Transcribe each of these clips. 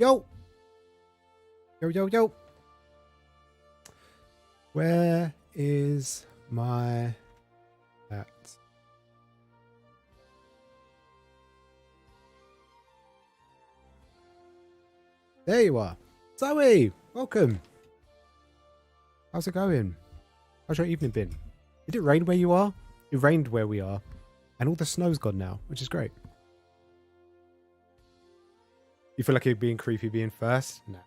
Yo! Yo, yo, yo! Where is my hat? There you are. Zoe! Welcome! How's it going? How's your evening been? Did it rain where you are? It rained where we are. And all the snow's gone now, which is great. You feel like you're being creepy being first? Nah.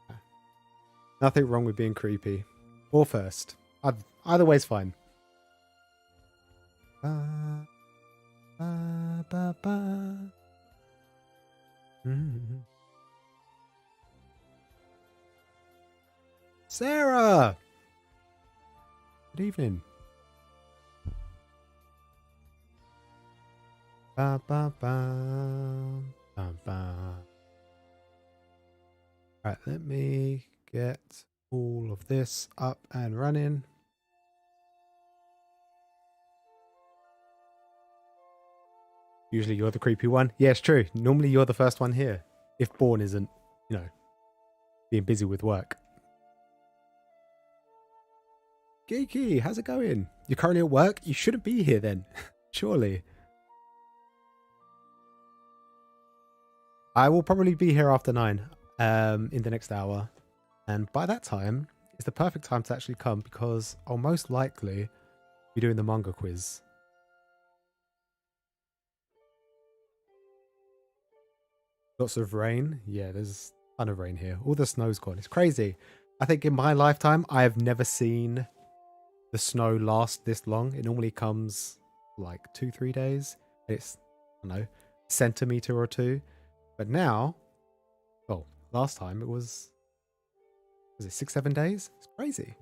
Nothing wrong with being creepy. Or first. Either way's fine. Ba, ba, ba, ba. Mm. Sarah! Good evening. Ba, ba, ba, ba, ba. Right, let me get all of this up and running. Usually you're the creepy one. Yeah, it's true. Normally you're the first one here. If Born isn't, you know, being busy with work. Geeky, how's it going? You're currently at work? You shouldn't be here then. Surely. I will probably be here after 9 in the next hour. And by that time, it's the perfect time to actually come because I'll most likely be doing the Manga Quiz. Lots of rain. Yeah, there's a ton of rain here. All the snow's gone. It's crazy. I think in my lifetime, I have never seen the snow last this long. It normally comes like 2-3 days. It's, I don't know, centimeter or two. But now, well, last time it was it 6-7 days? It's crazy.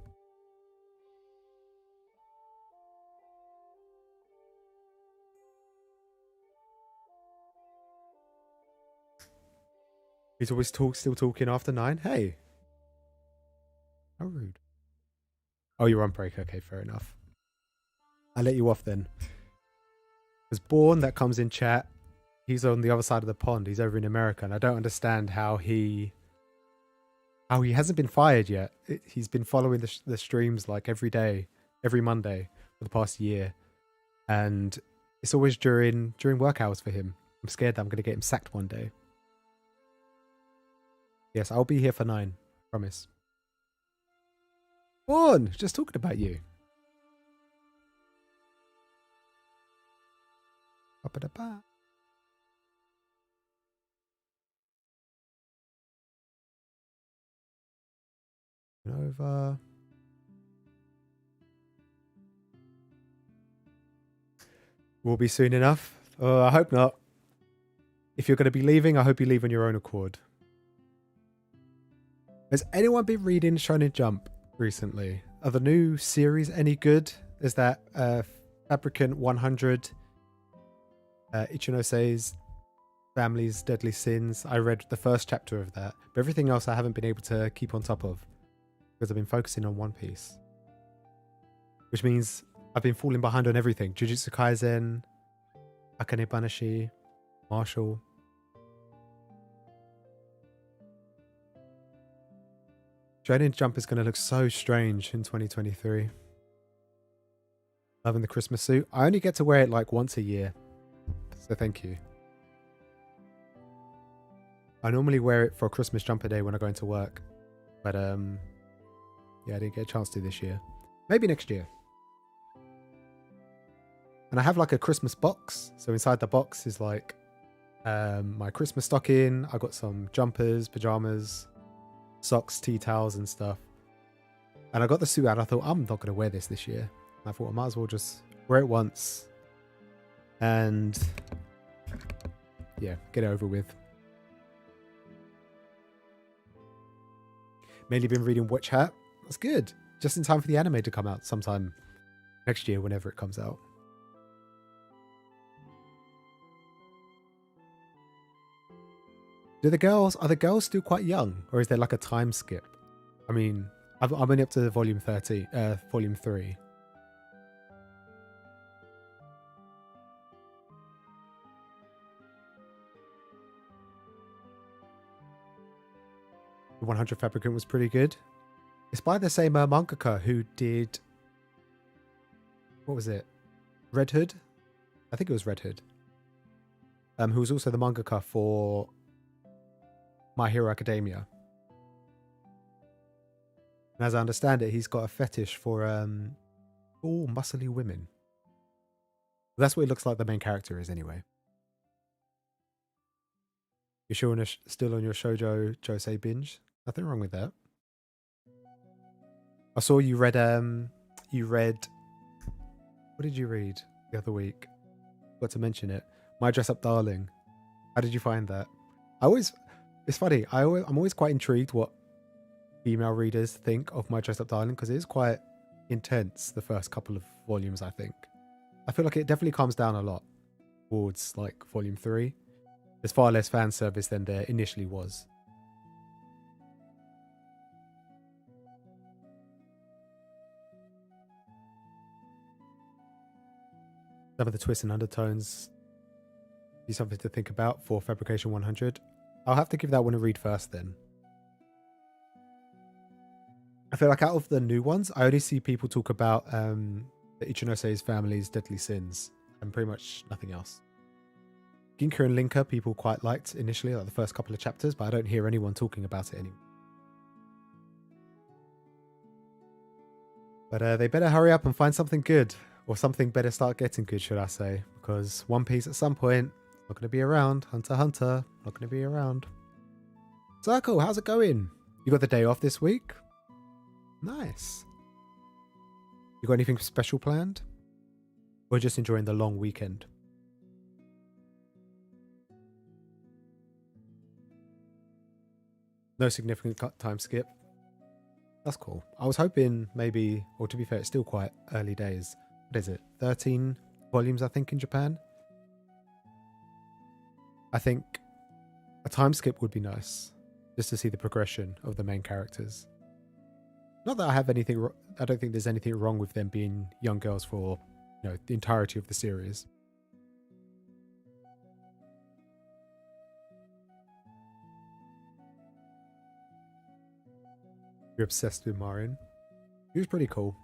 He's always still talking after 9. Hey. How rude. Oh, you're on break. Okay, fair enough. I'll let you off then. There's Born that comes in chat. He's on the other side of the pond. He's over in America, and I don't understand how he hasn't been fired yet. He's been following the streams like every day, every Monday for the past year, and it's always during work hours for him. I'm scared that I'm going to get him sacked one day. Yes, I'll be here for 9. Promise. Born, just talking about you. Ba-ba-da-ba. Over. Will be soon enough. I hope not. If you're going to be leaving, I hope you leave on your own accord. Has anyone been reading Shonen Jump recently? Are the new series any good? Is that Fabricant 100, Ichinosei's Family's Deadly Sins? I read the first chapter of that, but everything else I haven't been able to keep on top of because I've been focusing on One Piece. Which means I've been falling behind on everything. Jujutsu Kaisen, Akane Banashi, Marshall. Shonen Jump is going to look so strange in 2023. Loving the Christmas suit. I only get to wear it like once a year. So thank you. I normally wear it for Christmas jumper day when I go into work. But yeah, I didn't get a chance to this year. Maybe next year. And I have like a Christmas box. So inside the box is like my Christmas stocking. I got some jumpers, pajamas, socks, tea towels and stuff. And I got the suit out. I thought, I'm not going to wear this year. And I thought I might as well just wear it once. And yeah, get it over with. Mainly been reading Witch Hat. That's good. Just in time for the anime to come out sometime next year, whenever it comes out. Are the girls still quite young? Or is there like a time skip? I mean, I'm only up to volume 3. The 100 Fabricant was pretty good. It's by the same mangaka who did... What was it? Red Hood? I think it was Red Hood. Who was also the mangaka for My Hero Academia. And as I understand it, he's got a fetish for all muscly women. That's what it looks like the main character is anyway. You're sure still on your Shoujo Josei binge? Nothing wrong with that. I saw you read what did you read the other week? Got to mention it. My Dress Up Darling. How did you find that? It's funny. I'm always quite intrigued what female readers think of My Dress Up Darling, because it is quite intense the first couple of volumes, I think. I feel like it definitely calms down a lot towards like volume 3. There's far less fan service than there initially was. Some of the twists and undertones be something to think about for Fabrication 100. I'll have to give that one a read first then. I feel like out of the new ones, I only see people talk about the Ichinosei's family's deadly sins and pretty much nothing else. Ginka and Linka people quite liked initially, like the first couple of chapters, but I don't hear anyone talking about it anymore. But they better hurry up and find something good, or something better start getting good, should I say, because One Piece at some point not going to be around. Hunter x Hunter not going to be around. Circle, how's it going? You got the day off this week? Nice. You got anything special planned? Or just enjoying the long weekend? No significant time skip. That's cool. I was hoping maybe, or to be fair, it's still quite early days. What is it? 13 volumes, I think, in Japan? I think a time skip would be nice, just to see the progression of the main characters. Not that I have anything... I don't think there's anything wrong with them being young girls for, the entirety of the series. You're obsessed with Marin. He was pretty cool.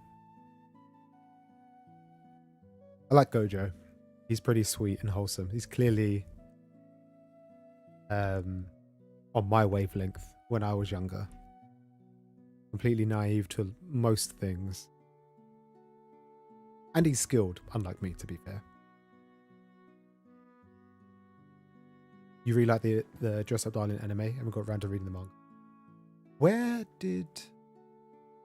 I like Gojo. He's pretty sweet and wholesome. He's clearly on my wavelength when I was younger. Completely naive to most things. And he's skilled, unlike me, to be fair. You really like the Dress Up Darling anime? I haven't got around to reading the manga. I'm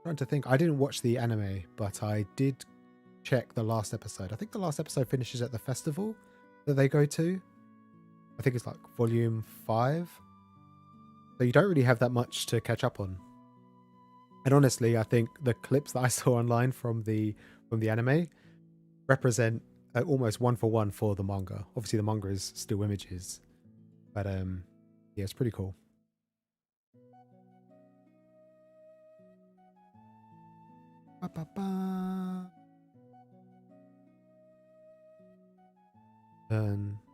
trying to think. I didn't watch the anime, but I did check the last episode. I think the last episode finishes at the festival that they go to. I think it's like volume 5. So you don't really have that much to catch up on. And honestly, I think the clips that I saw online from the anime represent almost 1-for-1 for the manga. Obviously, the manga is still images, but yeah, it's pretty cool.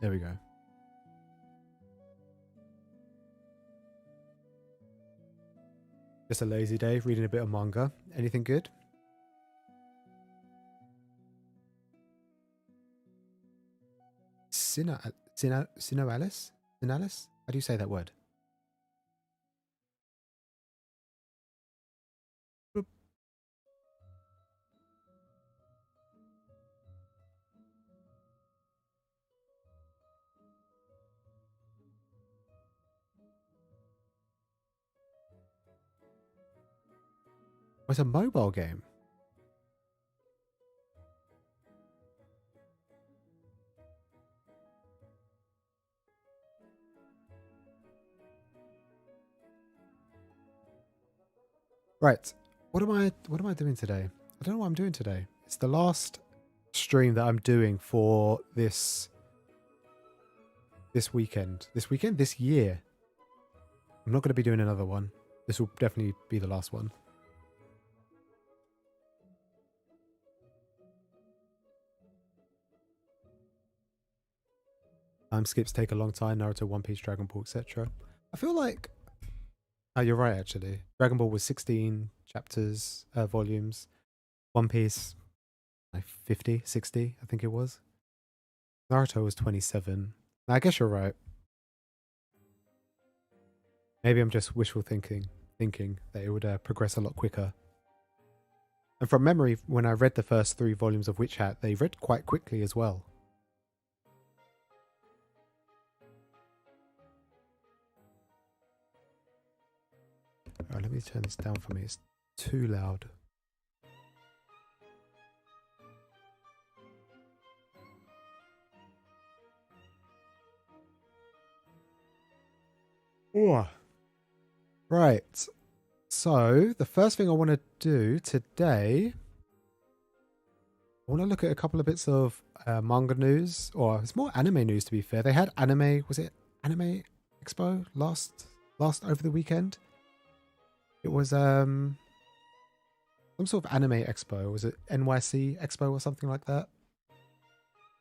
There we go. Just a lazy day, reading a bit of manga. Anything good? Sinalis? How do you say that word? Boop. Oh, it's a mobile game. Right. What am I doing today? I don't know what I'm doing today. It's the last stream that I'm doing for this weekend. This year. I'm not going to be doing another one. This will definitely be the last one. Time skips take a long time. Naruto, One Piece, Dragon Ball, etc. I feel like Oh, you're right, actually. Dragon Ball was 16 chapters, volumes. One Piece, like 50, 60, I think it was. Naruto was 27. I guess you're right. Maybe I'm just wishful thinking that it would progress a lot quicker. And from memory, when I read the first 3 volumes of Witch Hat, they read quite quickly as well. Alright, let me turn this down for me. It's too loud. Oh. Right. So, the first thing I want to do today, I want to look at a couple of bits of manga news, or it's more anime news to be fair. They had anime, was it Anime Expo last over the weekend? It was some sort of anime expo. Was it NYC Expo or something like that?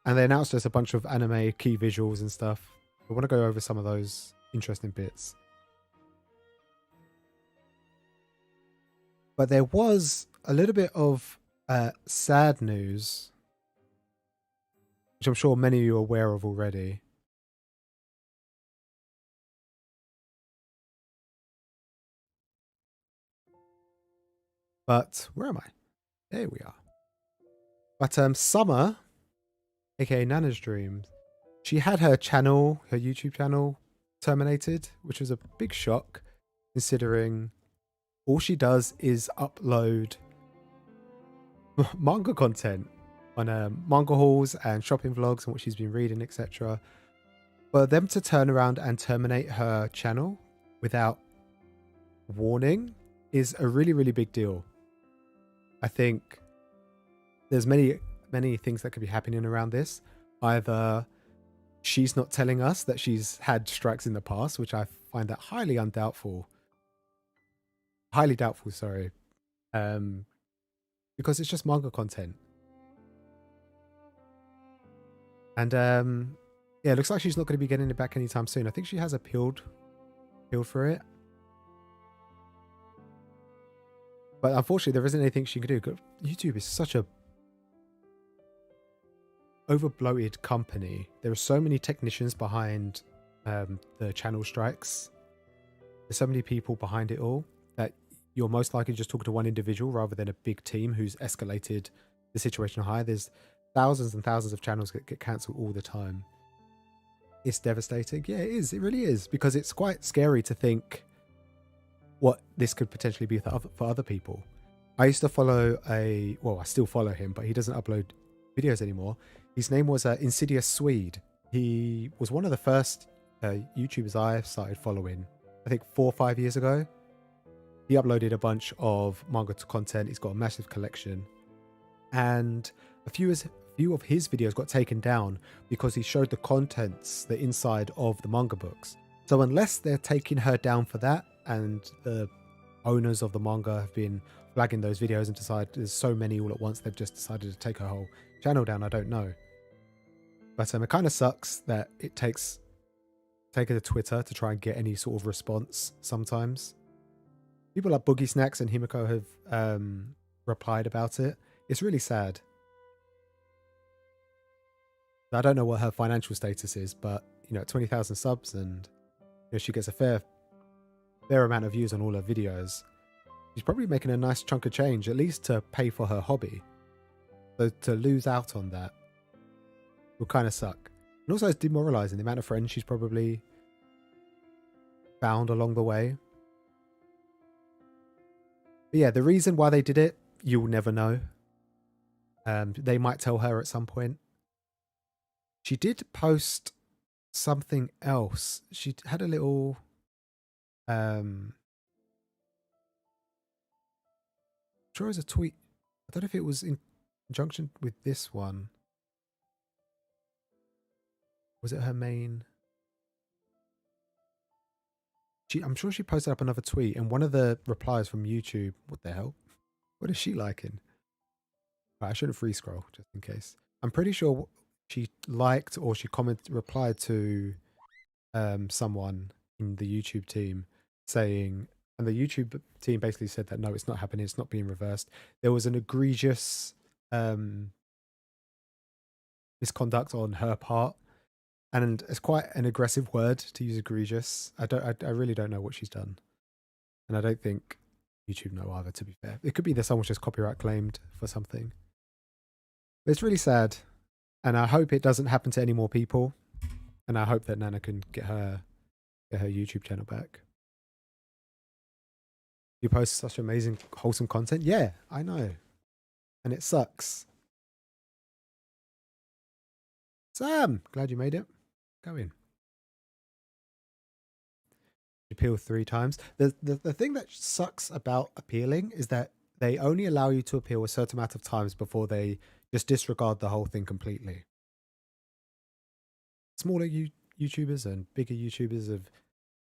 And they announced us a bunch of anime key visuals and stuff. I want to go over some of those interesting bits. But there was a little bit of sad news, which I'm sure many of you are aware of already. But where am I? There we are. But Summer, aka Nana's Dreams, she had her channel, her YouTube channel, terminated, which was a big shock, considering all she does is upload manga content on manga hauls and shopping vlogs and what she's been reading, etc. But them to turn around and terminate her channel without warning is a really, really big deal. I think there's many things that could be happening around this. Either she's not telling us that she's had strikes in the past, which I find that highly undoubtful. Highly doubtful, sorry. Because it's just manga content. And yeah, it looks like she's not going to be getting it back anytime soon. I think she has appealed for it. But unfortunately, there isn't anything she can do. YouTube is such a overbloated company. There are so many technicians behind the channel strikes. There's so many people behind it all that you're most likely just talking to one individual rather than a big team who's escalated the situation higher. There's thousands and thousands of channels that get cancelled all the time. It's devastating. Yeah, it is. It really is, because it's quite scary to think what this could potentially be for other people. I used to follow I still follow him, but he doesn't upload videos anymore. His name was Insidious Swede. He was one of the first YouTubers I started following, I think 4 or 5 years ago. He uploaded a bunch of manga content. He's got a massive collection. And a few of his videos got taken down because he showed the contents, the inside of the manga books. So unless they're taking her down for that, and the owners of the manga have been flagging those videos and decided there's so many all at once, they've just decided to take her whole channel down, I don't know. But it kind of sucks that it takes her to Twitter to try and get any sort of response sometimes. People like Boogie Snacks and Himiko have replied about it. It's really sad. I don't know what her financial status is, but 20,000 subs, and she gets a fair amount of views on all her videos. She's probably making a nice chunk of change, at least to pay for her hobby. So to lose out on that will kind of suck. And also it's demoralizing, the amount of friends she's probably found along the way. But yeah, the reason why they did it, you'll never know. They might tell her at some point. She did post something else. She had a little I'm sure it was a tweet. I don't know if it was in conjunction with this one. Was it her main? I'm sure she posted up another tweet, and one of the replies from YouTube. What the hell? What is she liking? Right, I shouldn't free scroll just in case. I'm pretty sure she liked or she replied to someone in the YouTube team saying, And the YouTube team basically said that no, it's not happening. It's not being reversed. There was an egregious misconduct on her part, and it's quite an aggressive word to use, egregious. I really don't know what she's done, and I don't think YouTube know either. To be fair, it could be that someone just copyright claimed for something. But it's really sad, and I hope it doesn't happen to any more people. And I hope that Nana can get her YouTube channel back. You post such amazing, wholesome content. Yeah, I know, and it sucks. Sam, glad you made it. Go in. Appeal 3 times. The thing that sucks about appealing is that they only allow you to appeal a certain amount of times before they just disregard the whole thing completely. Smaller YouTubers and bigger YouTubers have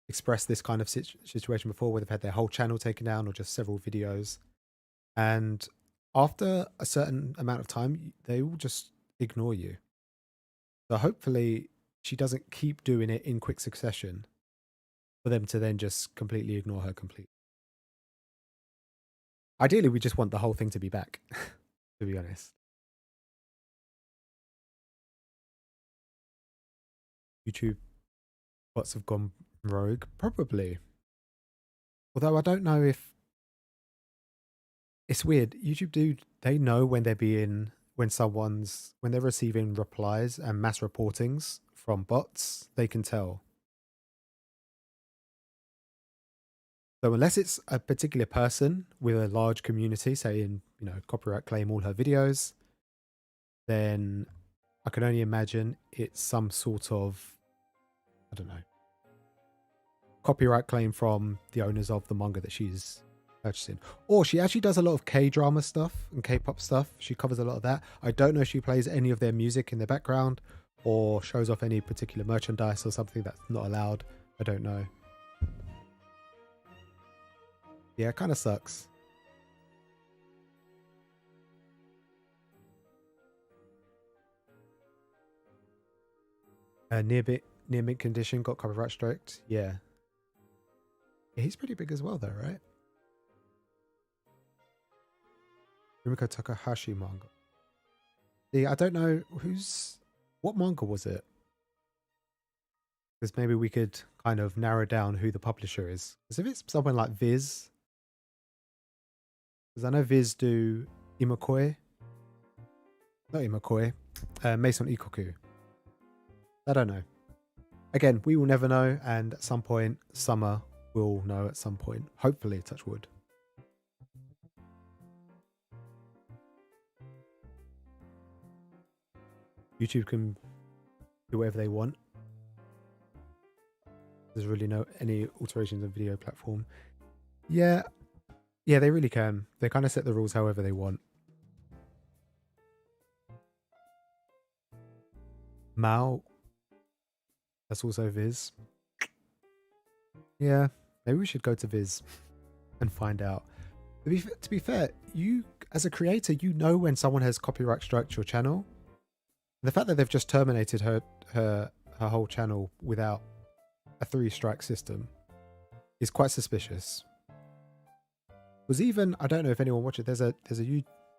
expressed this kind of situation before, where they've had their whole channel taken down or just several videos. And after a certain amount of time, they will just ignore you. So hopefully she doesn't keep doing it in quick succession for them to then just completely ignore her completely. Ideally, we just want the whole thing to be back, to be honest. YouTube bots have gone rogue, probably. Although I don't know if it's weird. YouTube they know when they're when they're receiving replies and mass reportings from bots, they can tell. So unless it's a particular person with a large community saying, copyright claim all her videos, then I can only imagine it's some sort of, I don't know, copyright claim from the owners of the manga that she's purchasing. Or she actually does a lot of K-drama stuff and K-pop stuff. She covers a lot of that. I don't know if she plays any of their music in the background or shows off any particular merchandise or something that's not allowed. I don't know. Yeah, it kind of sucks. Near mint condition got copyright striked. Yeah. He's pretty big as well, though, right? Rumiko Takahashi manga. See, I don't know what manga was it? Because maybe we could kind of narrow down who the publisher is. Because if it's someone like Viz, because I know Viz do Imakoi. Not Imakoi. Mason Ikoku. I don't know. Again, we will never know, and at some point, Summer will know at some point. Hopefully, touch wood. YouTube can do whatever they want. There's really any alterations of video platform. Yeah, they really can. They kind of set the rules however they want. Mao, that's also Viz. Yeah, maybe we should go to Viz and find out. To be fair, you as a creator, when someone has copyright striked your channel. The fact that they've just terminated her whole channel without a 3-strike system is quite suspicious. I don't know if anyone watched it. There's a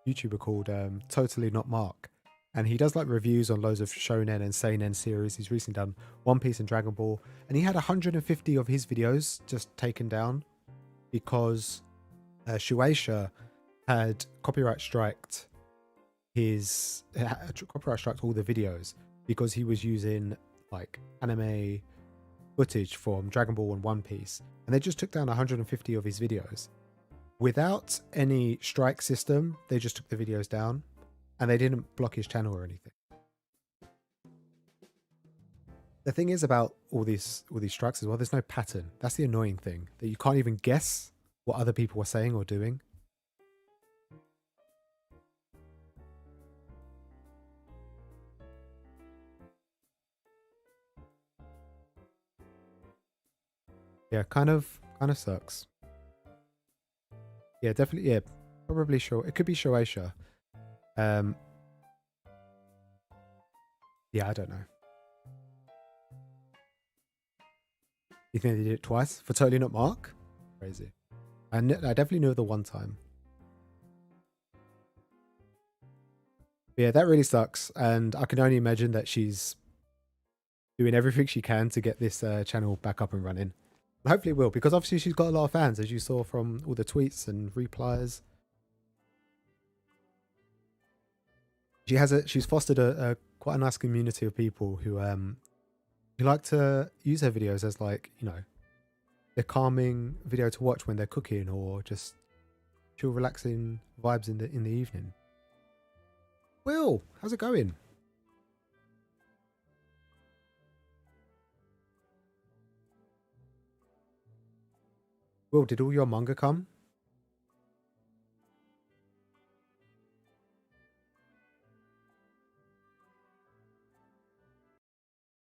YouTuber called Totally Not Mark, and he does like reviews on loads of shonen and seinen series. He's recently done One Piece and Dragon Ball, and he had 150 of his videos just taken down because Shueisha had copyright striked all the videos because he was using like anime footage from Dragon Ball and One Piece, and they just took down 150 of his videos without any strike system. They just took the videos down, and they didn't block his channel or anything. The thing is about all these strikes as well, there's no pattern. That's the annoying thing, that you can't even guess what other people are saying or doing. Yeah, kind of sucks. Yeah, definitely. Yeah, probably sure. It could be Shueisha. Yeah, I don't know. You think they did it twice for Totally Not Mark? Crazy. I definitely knew it the one time. But yeah, that really sucks. And I can only imagine that she's doing everything she can to get this channel back up and running. And hopefully it will, because obviously she's got a lot of fans, as you saw from all the tweets and replies. She's fostered a quite a nice community of people who like to use her videos as, like, you know, their calming video to watch when they're cooking, or just chill, relaxing vibes in the evening. Will, how's it going? Will, did all your manga come?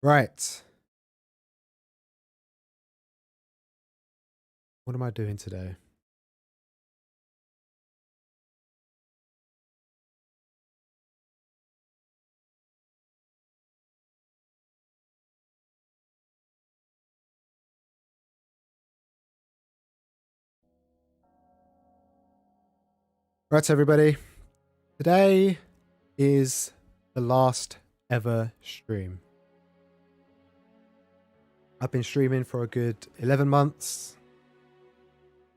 Right. What am I doing today? Right, everybody. Today is the last ever stream. I've been streaming for a good 11 months.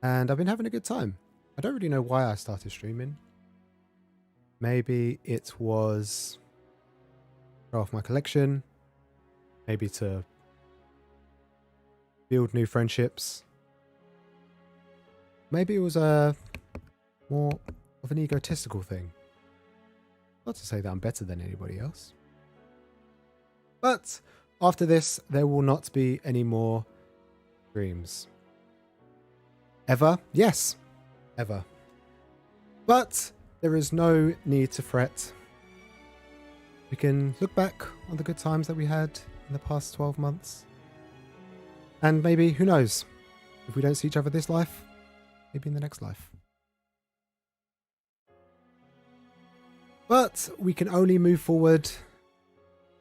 And I've been having a good time. I don't really know why I started streaming. Maybe it was to show off my collection. Maybe to build new friendships. Maybe it was more of an egotistical thing. Not to say that I'm better than anybody else. But after this, there will not be any more streams. Ever? Yes. Ever. But there is no need to fret. We can look back on the good times that we had in the past 12 months. And maybe, who knows, if we don't see each other this life, maybe in the next life. But we can only move forward,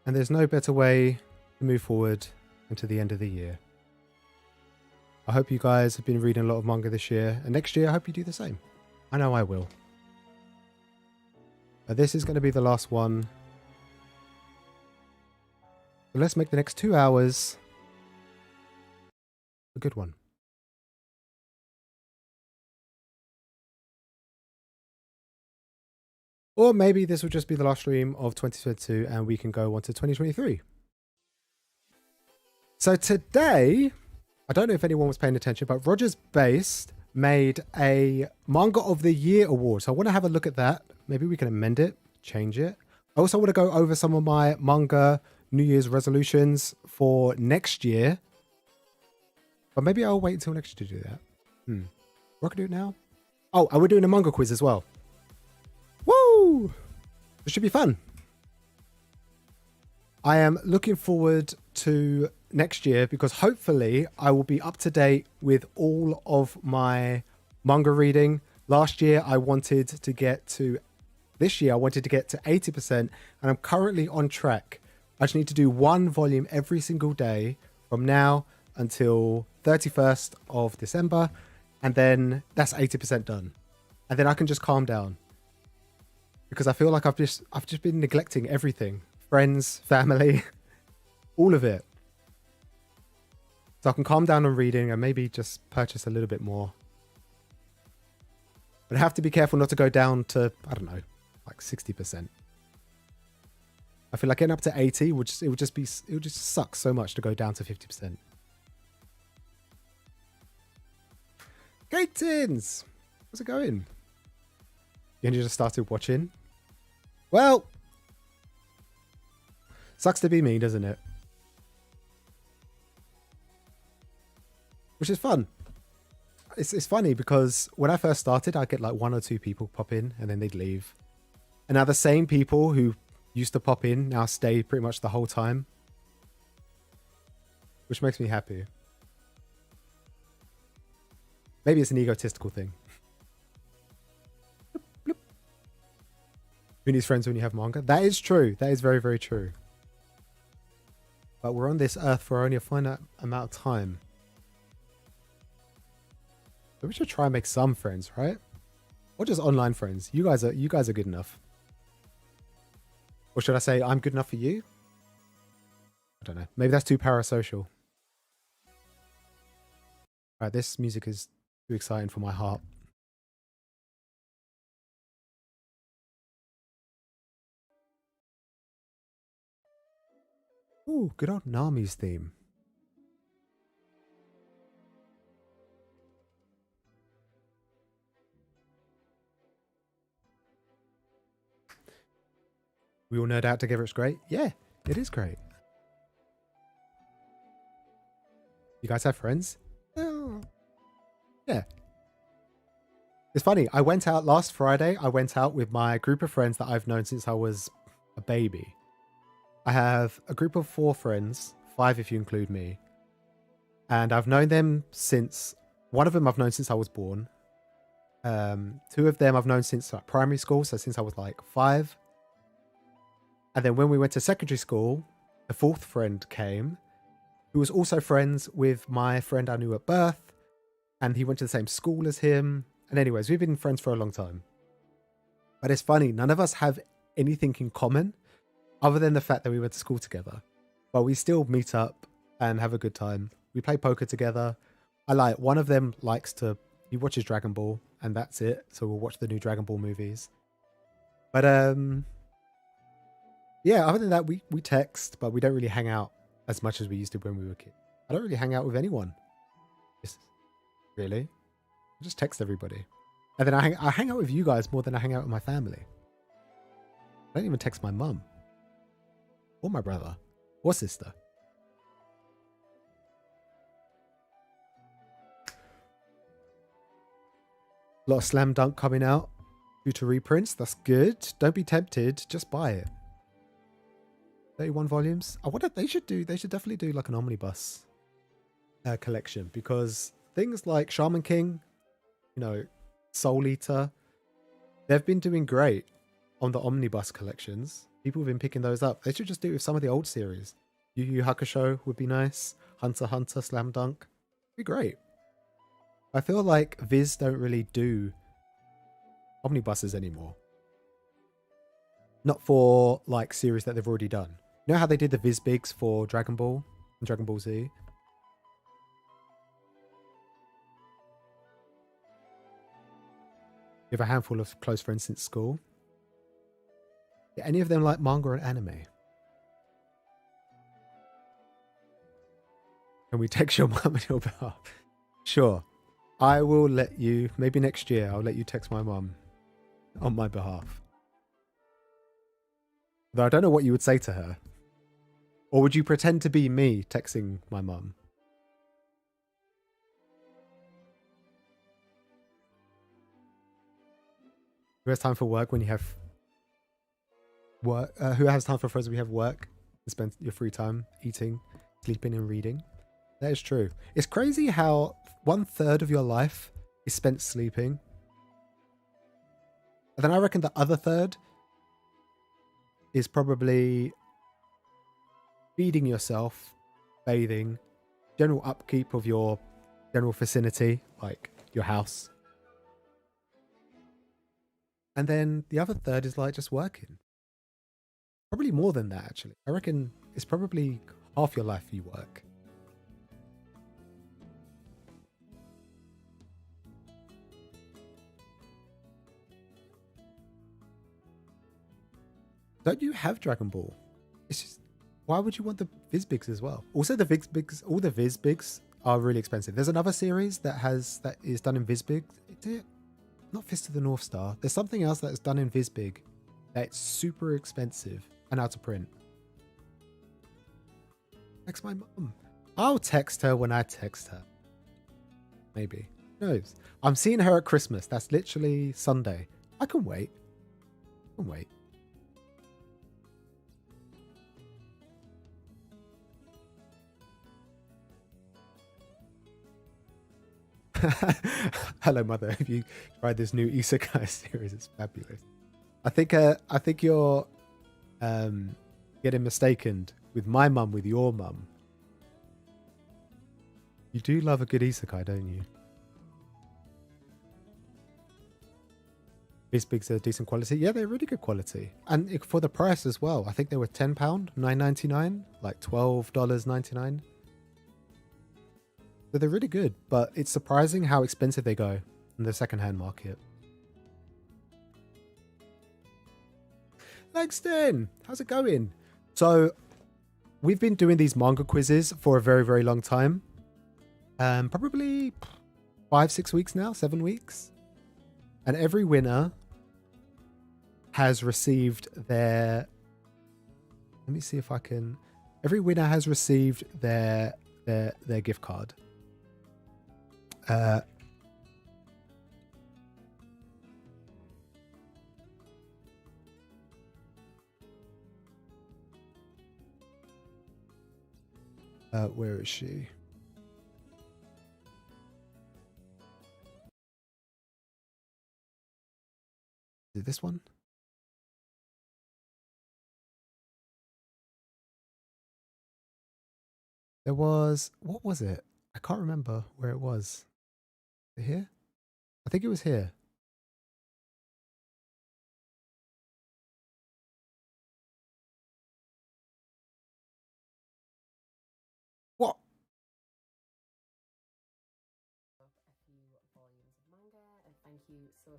and there's no better way to move forward than to the end of the year. I hope you guys have been reading a lot of manga this year, and next year I hope you do the same. I know I will. But this is going to be the last one. So let's make the next 2 hours a good one. Or maybe this will just be the last stream of 2022 and we can go on to 2023. So today, I don't know if anyone was paying attention, but Rogers Base made a Manga of the Year award. So I want to have a look at that. Maybe we can amend it, change it. I also want to go over some of my manga New Year's resolutions for next year. But maybe I'll wait until next year to do that. Or I can do it now. Oh, and we're doing a Manga Quiz as well. Woo! This should be fun. I am looking forward to next year because hopefully I will be up to date with all of my manga reading. Last year I wanted to get to, this year I wanted to get to 80%, and I'm currently on track. I just need to do one volume every single day from now until 31st of December, and then that's 80% done. And then I can just calm down. Because I feel like I've just been neglecting everything. Friends, family, all of it. So I can calm down on reading and maybe just purchase a little bit more. But I have to be careful not to go down to, I don't know, like 60%. I feel like getting up to 80 it would just suck so much to go down to 50%. Gatins! How's it going? You only just started watching? Well, sucks to be me, doesn't it? Which is fun. It's funny because when I first started, I'd get like 1 or 2 people pop in and then they'd leave. And now the same people who used to pop in now stay pretty much the whole time. Which makes me happy. Maybe it's an egotistical thing. Who needs friends when you have manga? That is true. That is very, very true. But we're on this earth for only a finite amount of time. So we should try and make some friends, right? Or just online friends. You guys are good enough. Or should I say I'm good enough for you? I don't know. Maybe that's too parasocial. Alright, this music is too exciting for my heart. Ooh, good old Nami's theme. We all nerd out together, it's great. Yeah, it is great. You guys have friends? Oh. Yeah. It's funny, I went out last Friday. I went out with my group of friends that I've known since I was a baby. I have a group of 4 friends, 5 if you include me. And I've known them since, one of them I've known since I was born. 2 of them I've known since like primary school, so since I was like 5. And then when we went to secondary school, the 4th friend came, who was also friends with my friend I knew at birth. And he went to the same school as him. And anyways, we've been friends for a long time. But it's funny, none of us have anything in common other than the fact that we went to school together. But we still meet up and have a good time. We play poker together. One of them he watches Dragon Ball and that's it. So we'll watch the new Dragon Ball movies. But yeah, other than that, we text, but we don't really hang out as much as we used to when we were kids. I don't really hang out with anyone. Really? I just text everybody. And then I hang out with you guys more than I hang out with my family. I don't even text my mum. Or my brother. Or sister. A lot of Slam Dunk coming out due to reprints. That's good. Don't be tempted. Just buy it. 31 volumes. I wonder they should definitely do like an omnibus collection, because things like Shaman King, Soul Eater, they've been doing great on the omnibus collections. People have been picking those up. They should just do it with some of the old series. Yu Yu Hakusho would be nice. Hunter x Hunter, Slam Dunk. It'd be great. I feel like Viz don't really do omnibuses anymore. Not for like series that they've already done. You know how they did the Viz Bigs for Dragon Ball and Dragon Ball Z? You have a handful of close friends since school. Yeah, any of them like manga and anime? Can we text your mum on your behalf? Sure. I will let you, maybe next year, I'll let you text my mum on my behalf. Though I don't know what you would say to her. Or would you pretend to be me texting my mum? Who has time for work when you have work? Who has time for friends when you have work? And spend your free time eating, sleeping, and reading. That is true. It's crazy how 1/3 of your life is spent sleeping. And then I reckon the other third is probably feeding yourself, bathing, general upkeep of your general vicinity, like your house. And then the other third is like just working. Probably more than that, actually. I reckon it's probably half your life you work. Don't you have Dragon Ball? It's just, why would you want the Vizbigs as well? Also, the Vizbigs, all the Vizbigs are really expensive. There's another series that is done in Vizbig. Is it? Not Fist of the North Star. There's something else that is done in Vizbig that's super expensive and out of print. Text my mum. I'll text her when I text her. Maybe. Who knows? I'm seeing her at Christmas. That's literally Sunday. I can wait. I can wait. Hello, mother. Have you tried this new isekai series? It's fabulous. I think you're getting mistaken with my mum with your mum. You do love a good isekai, don't you? These bigs are decent quality. Yeah, they're really good quality. And for the price as well. I think they were £10, $9.99, like $12.99. So they're really good, but it's surprising how expensive they go in the secondhand market. Langston, how's it going? So we've been doing these manga quizzes for a very, very long time. Probably 5-6 weeks now, 7 weeks. And every winner has received their... Let me see if I can... Every winner has received their gift card. Where is she? Is it this one? There was... What was it? I can't remember where it was. Is it here? I think it was here. What?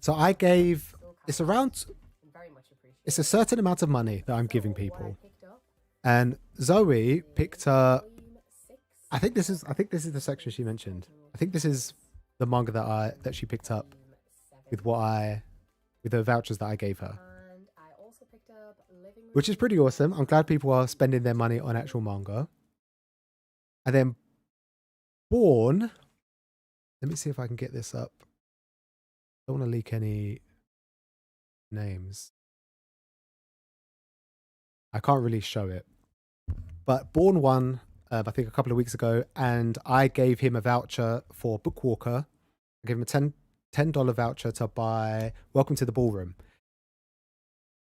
So I gave... It's around... It's a certain amount of money that I'm giving people. And Zoe picked up... I think this is the section she mentioned. I think this is the manga that she picked up with the vouchers that I gave her. Which is pretty awesome. I'm glad people are spending their money on actual manga. And then Born, let me see if I can get this up. I don't want to leak any names. I can't really show it. But Born won, I think a couple of weeks ago, and I gave him a voucher for Bookwalker. I gave him a $10 voucher to buy Welcome to the Ballroom.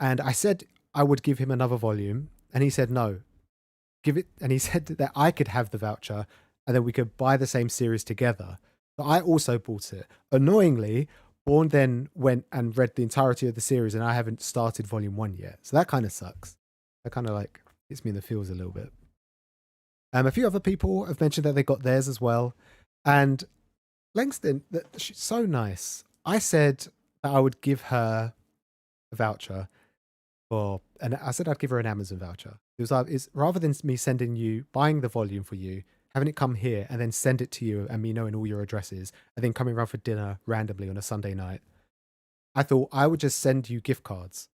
And I said I would give him another volume, and he said no. Give it, and he said that I could have the voucher, and then we could buy the same series together. But I also bought it. Annoyingly, Born then went and read the entirety of the series, and I haven't started volume 1 yet. So that kind of sucks. That kind of like hits me in the feels a little bit. A few other people have mentioned that they got theirs as well. And Langston, she's so nice. I said that I would give her a voucher and I said I'd give her an Amazon voucher. It was like, rather than me buying the volume for you, having it come here and then send it to you and me knowing all your addresses and then coming around for dinner randomly on a Sunday night, I thought I would just send you gift cards.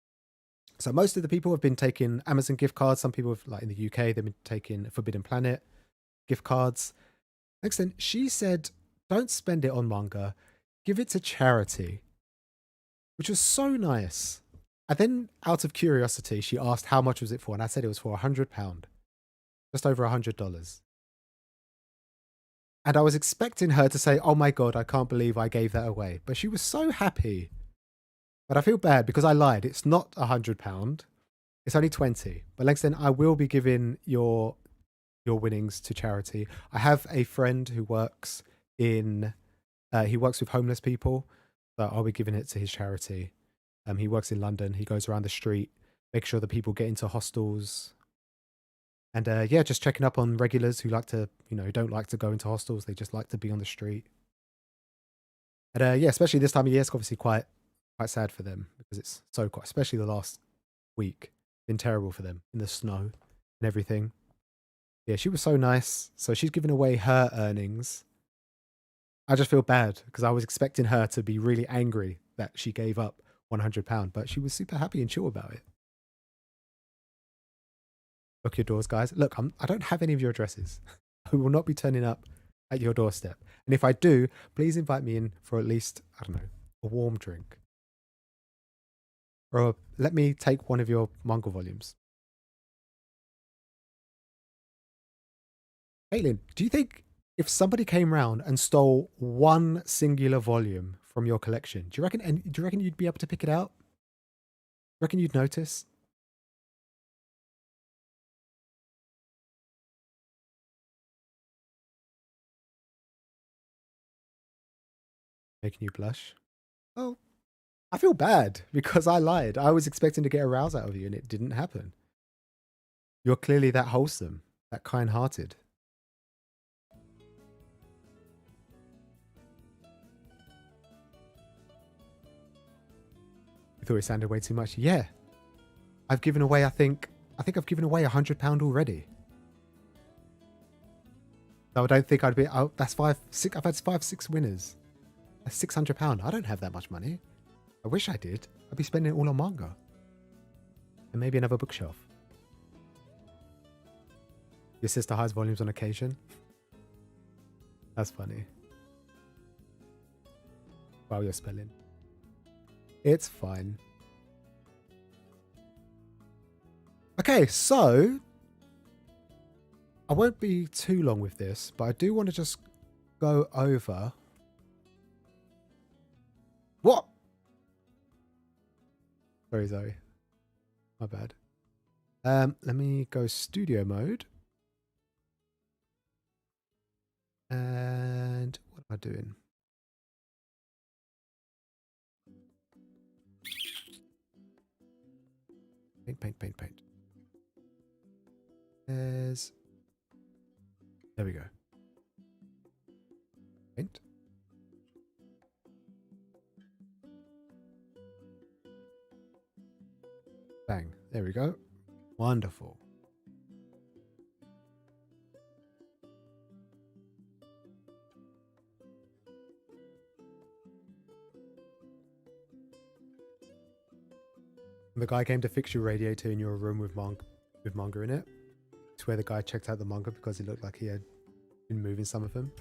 So most of the people have been taking Amazon gift cards. Some people have, like in the UK, they've been taking Forbidden Planet gift cards. Next thing, she said, don't spend it on manga. Give it to charity, which was so nice. And then out of curiosity, she asked how much was it for? And I said it was for £100, just over $100. And I was expecting her to say, oh my God, I can't believe I gave that away. But she was so happy. But I feel bad because I lied. It's not £100. It's only 20. But next then I will be giving your winnings to charity. I have a friend who works he works with homeless people. So I'll be giving it to his charity. He works in London. He goes around the street, make sure that people get into hostels. And yeah, just checking up on regulars who don't like to go into hostels. They just like to be on the street. And yeah, especially this time of year, it's obviously quite sad for them because it's so cold, especially the last week. Been terrible for them in the snow and everything. Yeah, she was so nice. So she's giving away her earnings. I just feel bad because I was expecting her to be really angry that she gave up £100, but she was super happy and chill about it. Lock your doors, guys. Look, I don't have any of your addresses. I will not be turning up at your doorstep. And if I do, please invite me in for at least, I don't know, a warm drink. Or let me take one of your manga volumes. Caitlin, do you think if somebody came round and stole one singular volume from your collection, do you reckon you'd be able to pick it out? Do you reckon you'd notice? Making you blush? Oh, I feel bad because I lied. I was expecting to get a rouse out of you and it didn't happen. You're clearly that wholesome, that kind-hearted. You thought it sounded way too much? Yeah. I've given away, I think I've given away £100 already. So I don't think I'd be, oh, that's I've had 6 winners. That's £600. I don't have that much money. I wish I did. I'd be spending it all on manga. And maybe another bookshelf. Your sister hides volumes on occasion. That's funny. Wow, you're spelling. It's fine. Okay, so I won't be too long with this, but I do want to just go over. What? Sorry, Zoe. My bad. Let me go studio mode. And what am I doing? Paint. There we go. Paint. Bang. There we go. Wonderful. The guy came to fix your radiator in your room with manga in it. To where the guy checked out the manga because it looked like he had been moving some of them.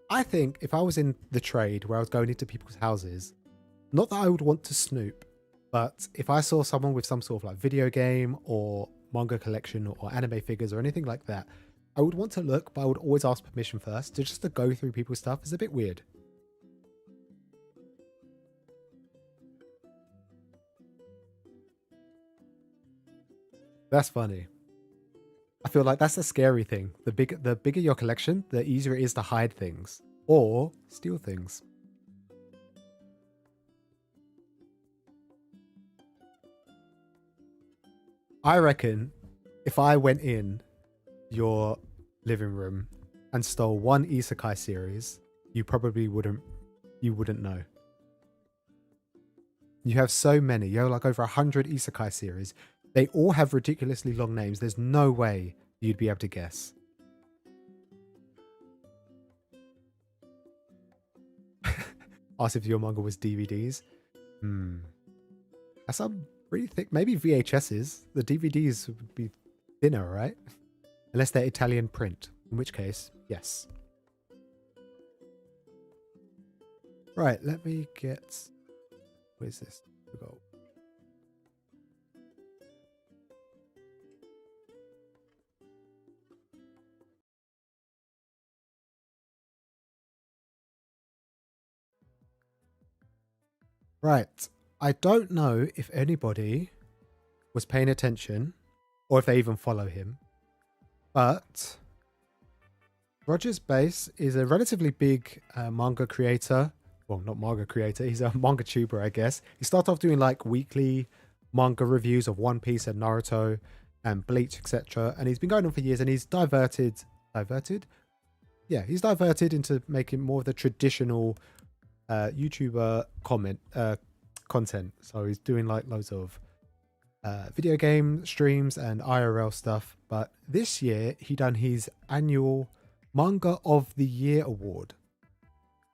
I think if I was in the trade where I was going into people's houses, not that I would want to snoop, but if I saw someone with some sort of like video game or manga collection or anime figures or anything like that, I would want to look, but I would always ask permission first. Just to go through people's stuff is a bit weird. That's funny. I feel like that's the scary thing. The bigger your collection, the easier it is to hide things or steal things. I reckon if I went in your living room and stole one isekai series, you probably wouldn't know. You have so many. You have like over 100 isekai series. They all have ridiculously long names. There's no way you'd be able to guess. Ask if your manga was DVDs. That's some pretty thick. Maybe VHSs. The DVDs would be thinner, right? Unless they're Italian print. In which case, yes. Right, let me get... Where's this? Go. Right. I don't know if anybody was paying attention or if they even follow him, but Rogers Base is a relatively big manga creator. Well, not manga creator. He's a manga tuber, I guess. He started off doing like weekly manga reviews of One Piece and Naruto and Bleach, etc. And he's been going on for years and he's diverted? Yeah, he's diverted into making more of the traditional YouTuber content. So he's doing like loads of video game streams and IRL stuff. But this year he done his annual Manga of the Year award.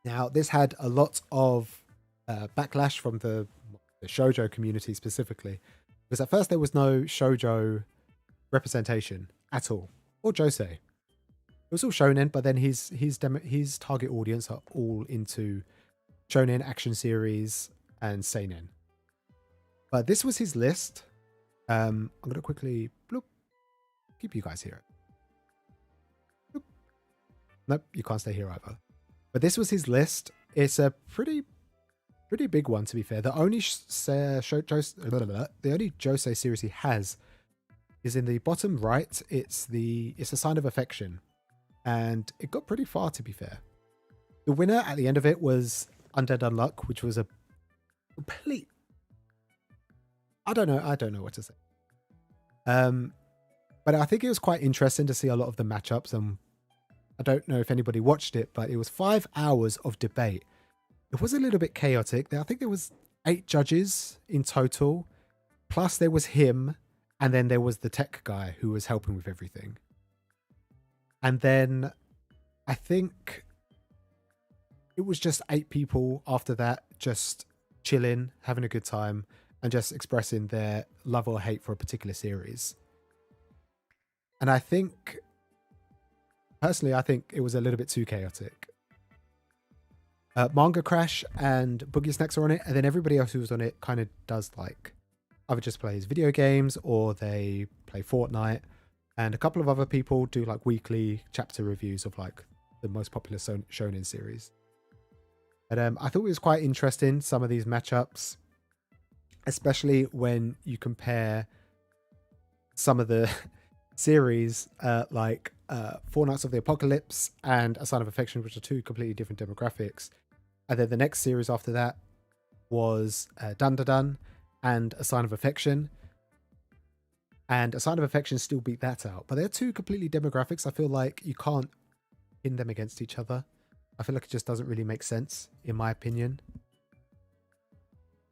Now this had a lot of backlash from the shoujo community specifically, because at first there was no shoujo representation at all, or josei. It was all shonen, but then his target audience are all into shonen, action series, and seinen. But this was his list. I'm going to quickly bloop, keep you guys here. Bloop. Nope, you can't stay here either. But this was his list. It's a pretty big one, to be fair. The only josei series he has is in the bottom right. It's a Sign of Affection, and it got pretty far, to be fair. The winner at the end of it was Undead Unluck, which was a complete I don't know. I don't know what to say. But I think it was quite interesting to see a lot of the matchups. And I don't know if anybody watched it, but it was 5 hours of debate. It was a little bit chaotic. I think there was 8 judges in total. Plus there was him. And then there was the tech guy who was helping with everything. And then I think it was just 8 people after that, just chilling, having a good time, and just expressing their love or hate for a particular series. And I think, personally, I think it was a little bit too chaotic. Manga Crash and Boogie Snacks are on it, and then everybody else who was on it kind of does like either just plays video games or they play Fortnite, and a couple of other people do like weekly chapter reviews of like the most popular shonen series. But I thought it was quite interesting, some of these matchups, especially when you compare some of the series like Four Nights of the Apocalypse and A Sign of Affection, which are 2 completely different demographics. And then the next series after that was Dun Dun Dun and A Sign of Affection. And A Sign of Affection still beat that out. But they're 2 completely demographics. I feel like you can't pin them against each other. I feel like it just doesn't really make sense, in my opinion.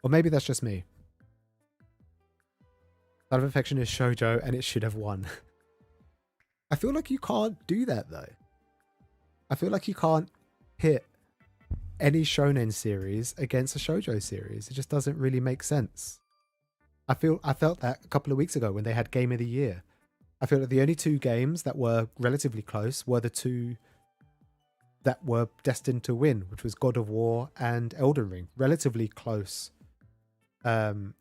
Or maybe that's just me. Sign of Affection is shoujo and it should have won. I feel like you can't do that though. I feel like you can't pit any shonen series against a shoujo series. It just doesn't really make sense. I felt that a couple of weeks ago when they had Game of the Year. I feel like the only 2 games that were relatively close were the 2 that were destined to win, which was God of War and Elden Ring. Relatively close in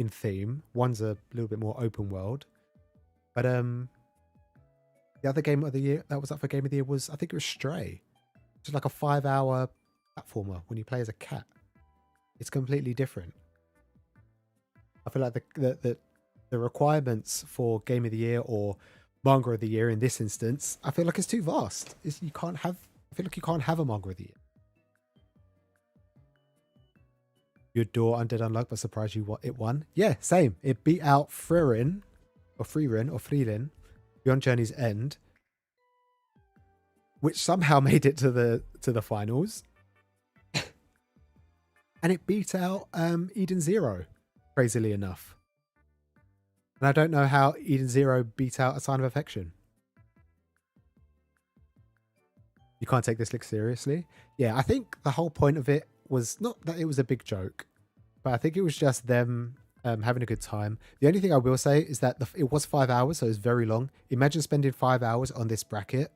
theme. One's a little bit more open world. But the other game of the year that was up for Game of the Year was, I think it was Stray. It's like a 5-hour platformer when you play as a cat. It's completely different. I feel like the requirements for Game of the Year or Manga of the Year in this instance, I feel like it's too vast. I feel like you can't have a Manga of the Year. You adore Undead Unluck, but surprised it won. Yeah, same. It beat out Frieren Beyond Journey's End, which somehow made it to the finals. And it beat out Eden Zero, crazily enough. And I don't know how Eden Zero beat out A Sign of Affection. You can't take this lick seriously. Yeah, I think the whole point of it was not that it was a big joke, but I think it was just them having a good time. The only thing I will say is that it was 5 hours, so it was very long. Imagine spending 5 hours on this bracket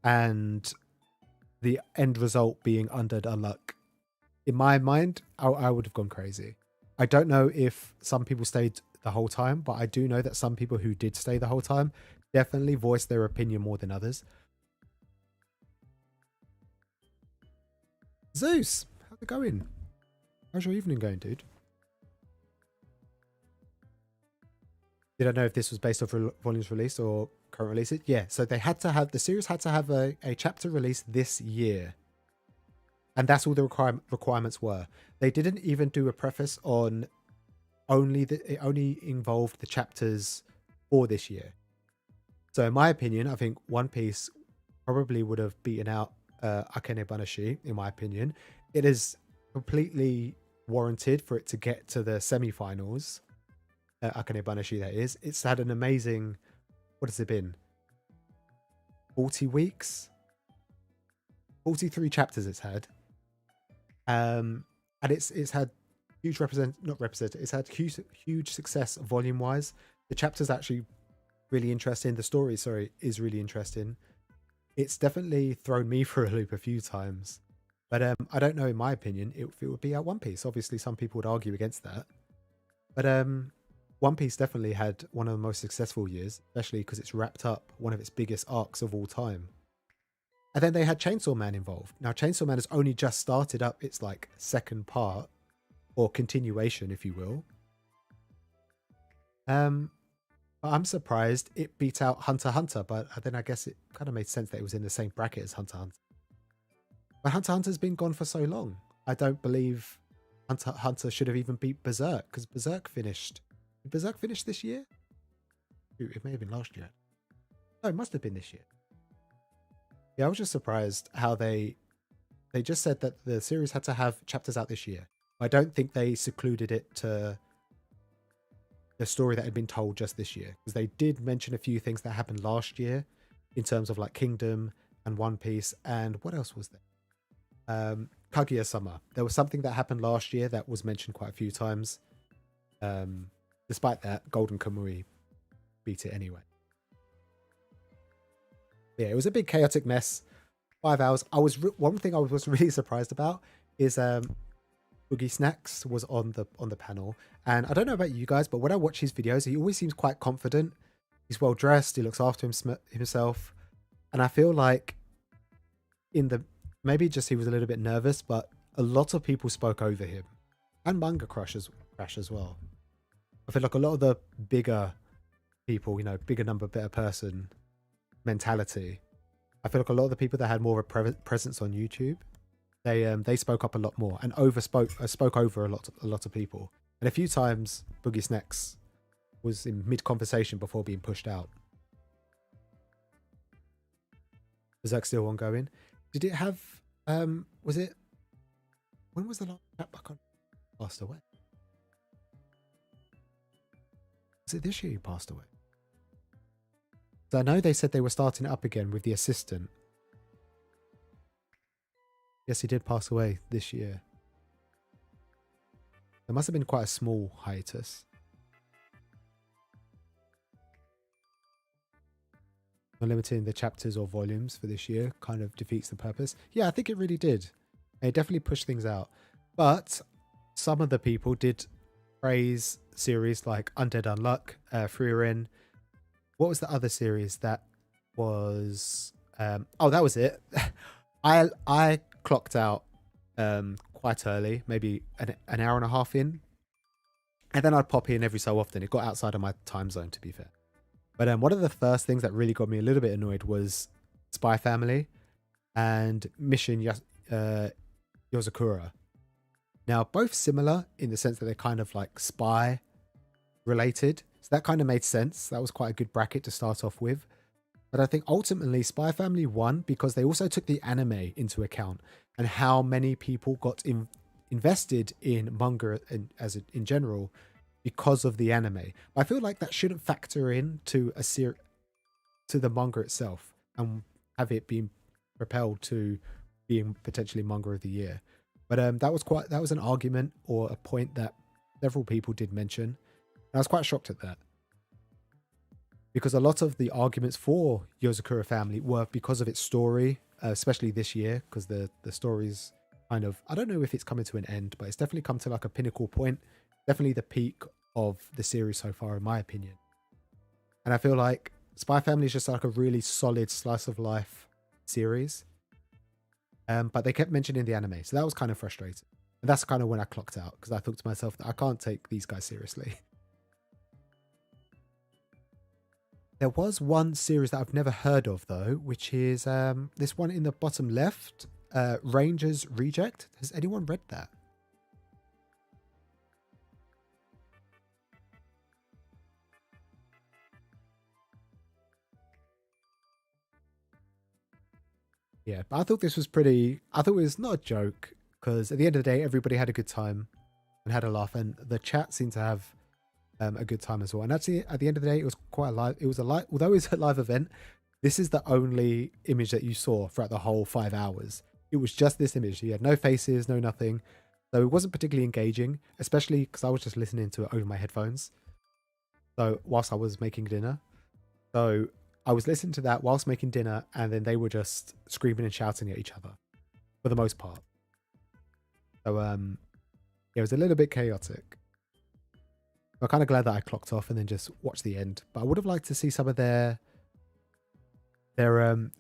and the end result being Undead Unluck. In my mind, I would have gone crazy. I don't know if some people stayed the whole time, but I do know that some people who did stay the whole time definitely voiced their opinion more than others. Zeus, how's it going? How's your evening going, dude? Did I know if this was based off volumes released or current releases? Yeah, so the series had to have a chapter release this year. And that's all the requirements were. They didn't even do a preface on it only involved the chapters for this year. So in my opinion, I think One Piece probably would have beaten out Akane Banashi, in my opinion. It is completely warranted for it to get to the semi-finals. Akane Banashi, that is. It's had an amazing, what has it been? 40 weeks? 43 chapters it's had. And it's had it's had huge success volume wise. The chapter's actually really interesting. The story, is really interesting. It's definitely thrown me for a loop a few times. But I don't know, in my opinion, it would be at One Piece. Obviously, some people would argue against that. But One Piece definitely had one of the most successful years, especially because it's wrapped up one of its biggest arcs of all time. And then they had Chainsaw Man involved. Now, Chainsaw Man has only just started up its like second part, or continuation, if you will. I'm surprised it beat out Hunter x Hunter, but then I guess it kind of made sense that it was in the same bracket as Hunter x Hunter. But Hunter x Hunter's been gone for so long. I don't believe Hunter x Hunter should have even beat Berserk, because Berserk finished. Did Berserk finish this year? Ooh, it may have been last year. No, it must have been this year. Yeah, I was just surprised how they just said that the series had to have chapters out this year. I don't think they secluded it to the story that had been told just this year, because they did mention a few things that happened last year in terms of like Kingdom and One Piece, and what else was there? Kaguya-sama. There was something that happened last year that was mentioned quite a few times. Despite that, Golden Kamui beat it anyway. Yeah, it was a big chaotic mess. 5 hours. One thing I was really surprised about is Boogie Snacks was on the panel, and I don't know about you guys, but when I watch his videos, he always seems quite confident. He's well dressed. He looks after himself, and I feel like maybe just he was a little bit nervous, but a lot of people spoke over him, and Manga Crash as well. I feel like a lot of the bigger people, bigger number, better person mentality. I feel like a lot of the people that had more of a presence on YouTube, they spoke up a lot more and spoke over a lot of people. And a few times, Boogie Snacks was in mid conversation before being pushed out. Berserk still ongoing. Did it have? Was it? When was the last chapter passed away? Was it this year he passed away? So I know they said they were starting it up again with the assistant. Yes, he did pass away this year. There must have been quite a small hiatus. Not limiting the chapters or volumes for this year kind of defeats the purpose. Yeah, I think it really did. It definitely pushed things out. But some of the people did praise series like Undead Unluck, Frieren. What was the other series that was... that was it. I clocked out quite early, maybe an hour and a half in. And then I'd pop in every so often. It got outside of my time zone, to be fair. But one of the first things that really got me a little bit annoyed was Spy Family and Mission Yozakura. Now, both similar in the sense that they're kind of like spy related. So that kind of made sense. That was quite a good bracket to start off with. But I think ultimately Spy Family won because they also took the anime into account and how many people got invested in manga in general because of the anime. I feel like that shouldn't factor in to to the manga itself and have it been propelled to being potentially manga of the year. But that was an argument or a point that several people did mention. And I was quite shocked at that. Because a lot of the arguments for Yozakura Family were because of its story, especially this year, because the story's kind of, I don't know if it's coming to an end, but it's definitely come to like a pinnacle point. Definitely the peak of the series so far, in my opinion. And I feel like Spy Family is just like a really solid slice of life series. But they kept mentioning the anime, so that was kind of frustrating. And that's kind of when I clocked out, because I thought to myself that I can't take these guys seriously. There was one series that I've never heard of, though, which is this one in the bottom left, Rangers Reject. Has anyone read that? Yeah, but I thought this was I thought it was not a joke, because at the end of the day, everybody had a good time and had a laugh, and the chat seemed to have a good time as well. And actually, at the end of the day, it was quite live. It was although it was a live event, this is the only image that you saw throughout the whole 5 hours. It was just this image. You had no faces, no nothing. So it wasn't particularly engaging, especially because I was just listening to it over my headphones. So whilst I was making dinner. So I was listening to that whilst making dinner, and then they were just screaming and shouting at each other for the most part. So it was a little bit chaotic. I'm kind of glad that I clocked off and then just watched the end. But I would have liked to see some of their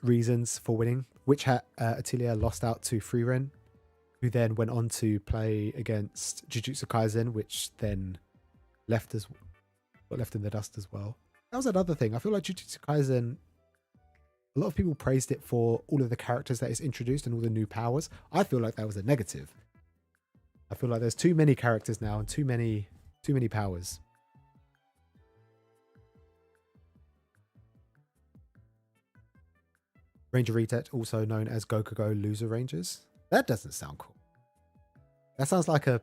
reasons for winning. Witch Hat Atelier lost out to Frieren, who then went on to play against Jujutsu Kaisen, which then got left in the dust as well. That was another thing. I feel like Jujutsu Kaisen, a lot of people praised it for all of the characters that it's introduced and all the new powers. I feel like that was a negative. I feel like there's too many characters now and too many powers. Ranger Retet, also known as Gokugo Loser Rangers. That doesn't sound cool. That sounds like a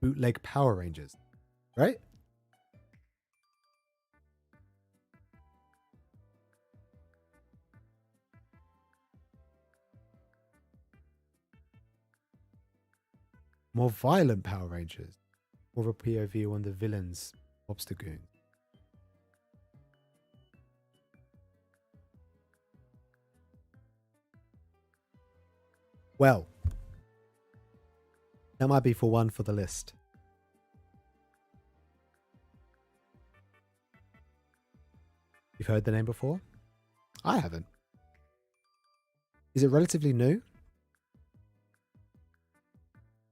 bootleg Power Rangers, right? More violent Power Rangers. More of a POV on the villains, Mobster Goon. Well, that might be for one for the list. You've heard the name before? I haven't. Is it relatively new?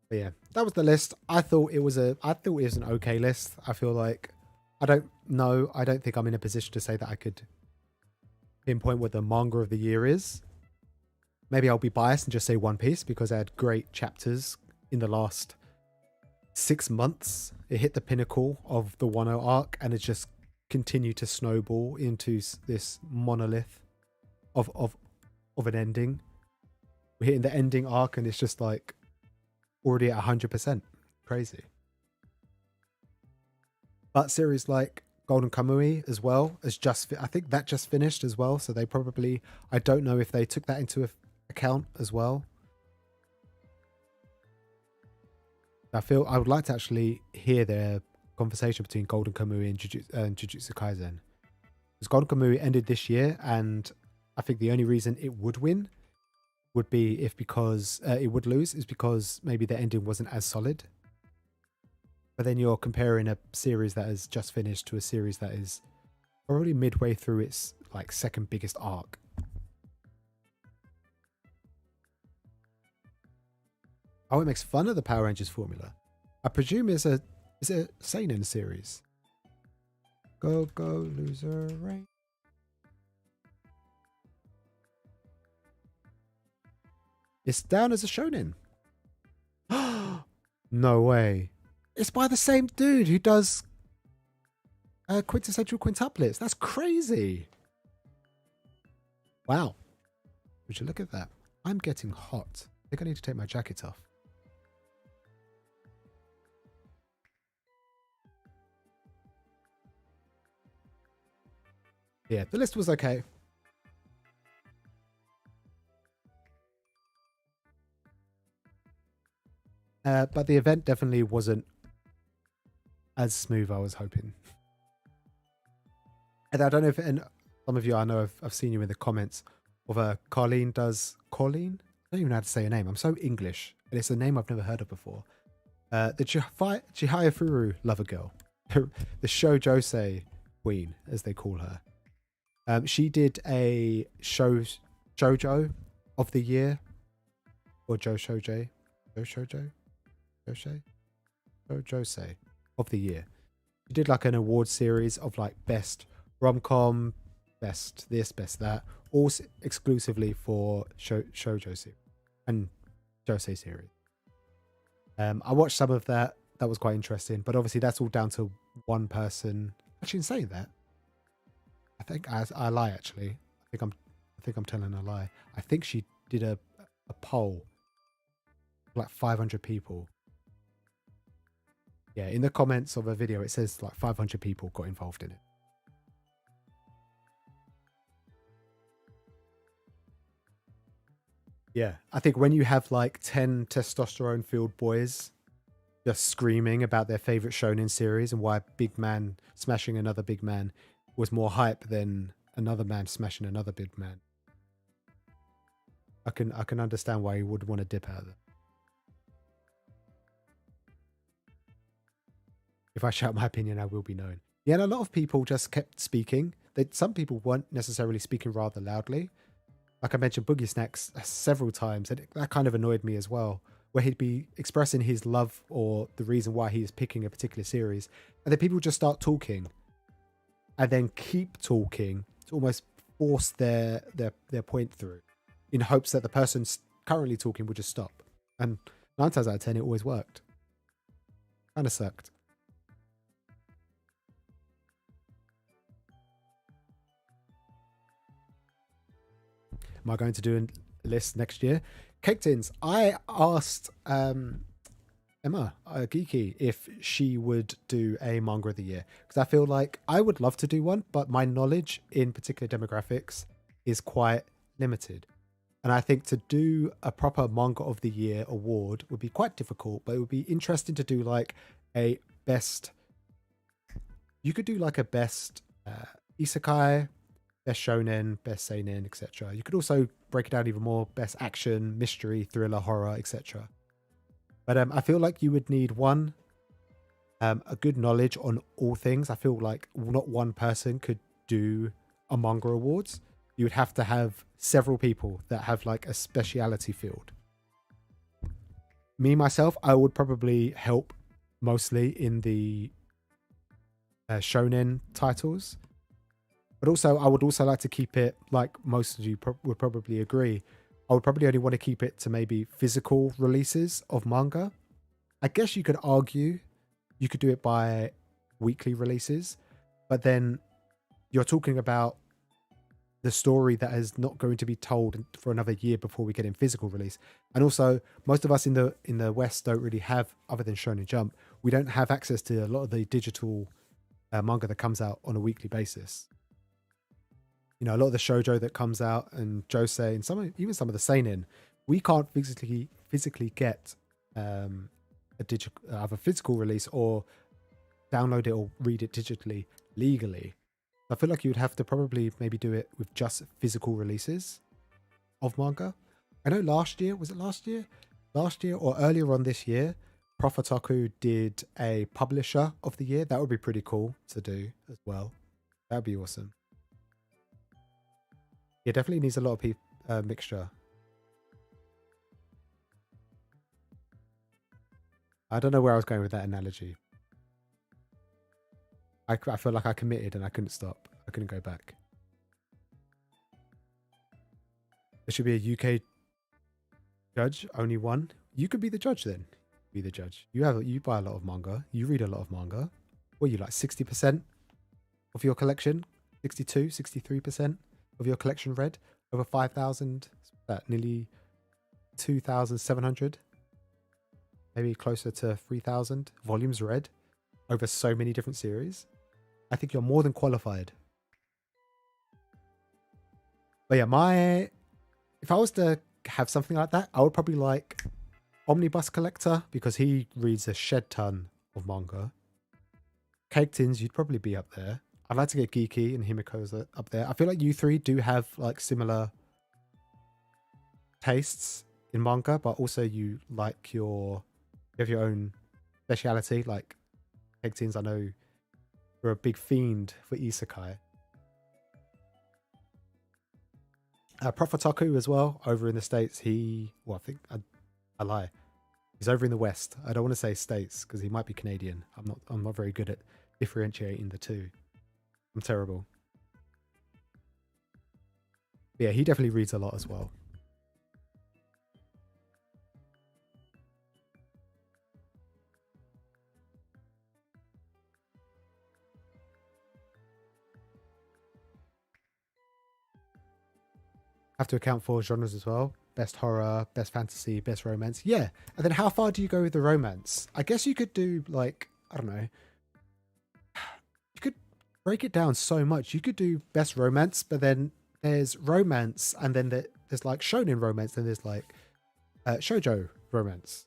But yeah, that was the list. I thought it was an okay list. I feel like I don't think I'm in a position to say that I could pinpoint what the manga of the year is. Maybe I'll be biased and just say One Piece because I had great chapters in the last 6 months. It hit the pinnacle of the 1-0 arc and it just continued to snowball into this monolith of an ending. We're hitting the ending arc and it's just like already at 100%. Crazy. But series like Golden Kamui as well as I think that just finished as well. So they probably, I don't know if they took that into account as well. I would like to actually hear their conversation between Golden Kamui and Jujutsu Kaisen. Because Golden Kamui ended this year, and I think the only reason it would win would be because it would lose is because maybe the ending wasn't as solid. But then you're comparing a series that has just finished to a series that is probably midway through its like second biggest arc. Oh, it makes fun of the Power Rangers formula. I presume is it a seinen series? Go loser Ray. It's down as a shonen. No way. It's by the same dude who does quintessential quintuplets. That's crazy. Wow. Would you look at that? I'm getting hot. I think I need to take my jacket off. Yeah, the list was okay. But the event definitely wasn't as smooth I was hoping. And I don't know if some of you I know I've seen you in the comments of Colleen. I don't even know how to say her name. I'm so English. And it's a name I've never heard of before. The Chihaya Furu lover girl. The Shoujose queen, as they call her. She did a Shoujo of the year. Or Josei of the year. She did like an award series of like best rom-com, best this, best that, all exclusively for Shoujo series and Josei series. I watched some of that. That was quite interesting, but obviously that's all down to one person. Actually, in saying that, I think I lie. Actually, I think I'm telling a lie. I think she did a poll, like 500 people. Yeah, in the comments of a video, it says like 500 people got involved in it. Yeah, I think when you have like 10 testosterone-filled boys just screaming about their favorite shonen series and why a big man smashing another big man was more hype than another man smashing another big man, I can understand why you would want to dip out of it. If I shout my opinion, I will be known. Yeah, and a lot of people just kept speaking. Some people weren't necessarily speaking rather loudly. Like I mentioned, Boogie Snacks several times, and that kind of annoyed me as well, where he'd be expressing his love or the reason why he is picking a particular series, and then people just start talking, and then keep talking to almost force their point through, in hopes that the person currently talking would just stop. And 9 times out of 10, it always worked. Kind of sucked. Am I going to do a list next year? Cake Tins, I asked Emma Geeky if she would do a manga of the year, because I feel like I would love to do one, but my knowledge in particular demographics is quite limited. And I think to do a proper manga of the year award would be quite difficult, but it would be interesting to do like a best. You could do like a best isekai, best shonen, best seinen, etc. You could also break it down even more: best action, mystery, thriller, horror, etc. But I feel like you would need one, a good knowledge on all things. I feel like not one person could do a manga awards. You would have to have several people that have like a speciality field. Me, myself, I would probably help mostly in the shonen titles. But also, I would also like to keep it, like most of you would probably agree, I would probably only want to keep it to maybe physical releases of manga. I guess you could argue you could do it by weekly releases, but then you're talking about the story that is not going to be told for another year before we get in physical release. And also, most of us in the West don't really have, other than Shonen Jump, we don't have access to a lot of the digital manga that comes out on a weekly basis. You know, a lot of the shoujo that comes out and josei and even some of the seinen, we can't physically get a either physical release or download it or read it digitally legally. I feel like you would have to probably maybe do it with just physical releases of manga. I know last year or earlier on this year, Prof Otaku did a publisher of the year. That would be pretty cool to do as well. That would be awesome. Yeah, definitely needs a lot of mixture. I don't know where I was going with that analogy. I feel like I committed and I couldn't stop. I couldn't go back. There should be a UK judge, only one. You could be the judge then. Be the judge. You buy a lot of manga. You read a lot of manga. What are you, like 60% of your collection? 62, 63% of your collection read? Over 5,000? Nearly 2,700? Maybe closer to 3,000 volumes read over so many different series. I think you're more than qualified. But yeah, if I was to have something like that, I would probably like Omnibus Collector, because he reads a shed ton of manga. Cake Tins, you'd probably be up there. I'd like to get Geeky and Himiko's up there. I feel like you three do have like similar tastes in manga, but also you have your own speciality. Like Cake Tins, I know you're a big fiend for isekai. Prof Otaku as well, over in the States. I lie. He's over in the West. I don't want to say States because he might be Canadian. I'm not very good at differentiating the two. I'm terrible. But yeah, he definitely reads a lot as well. Have to account for genres as well. Best horror, best fantasy, best romance. Yeah. And then how far do you go with the romance? I guess you could do like, I don't know. You could break it down so much. You could do best romance, but then there's romance, and then there's like shonen romance, then there's like shoujo romance.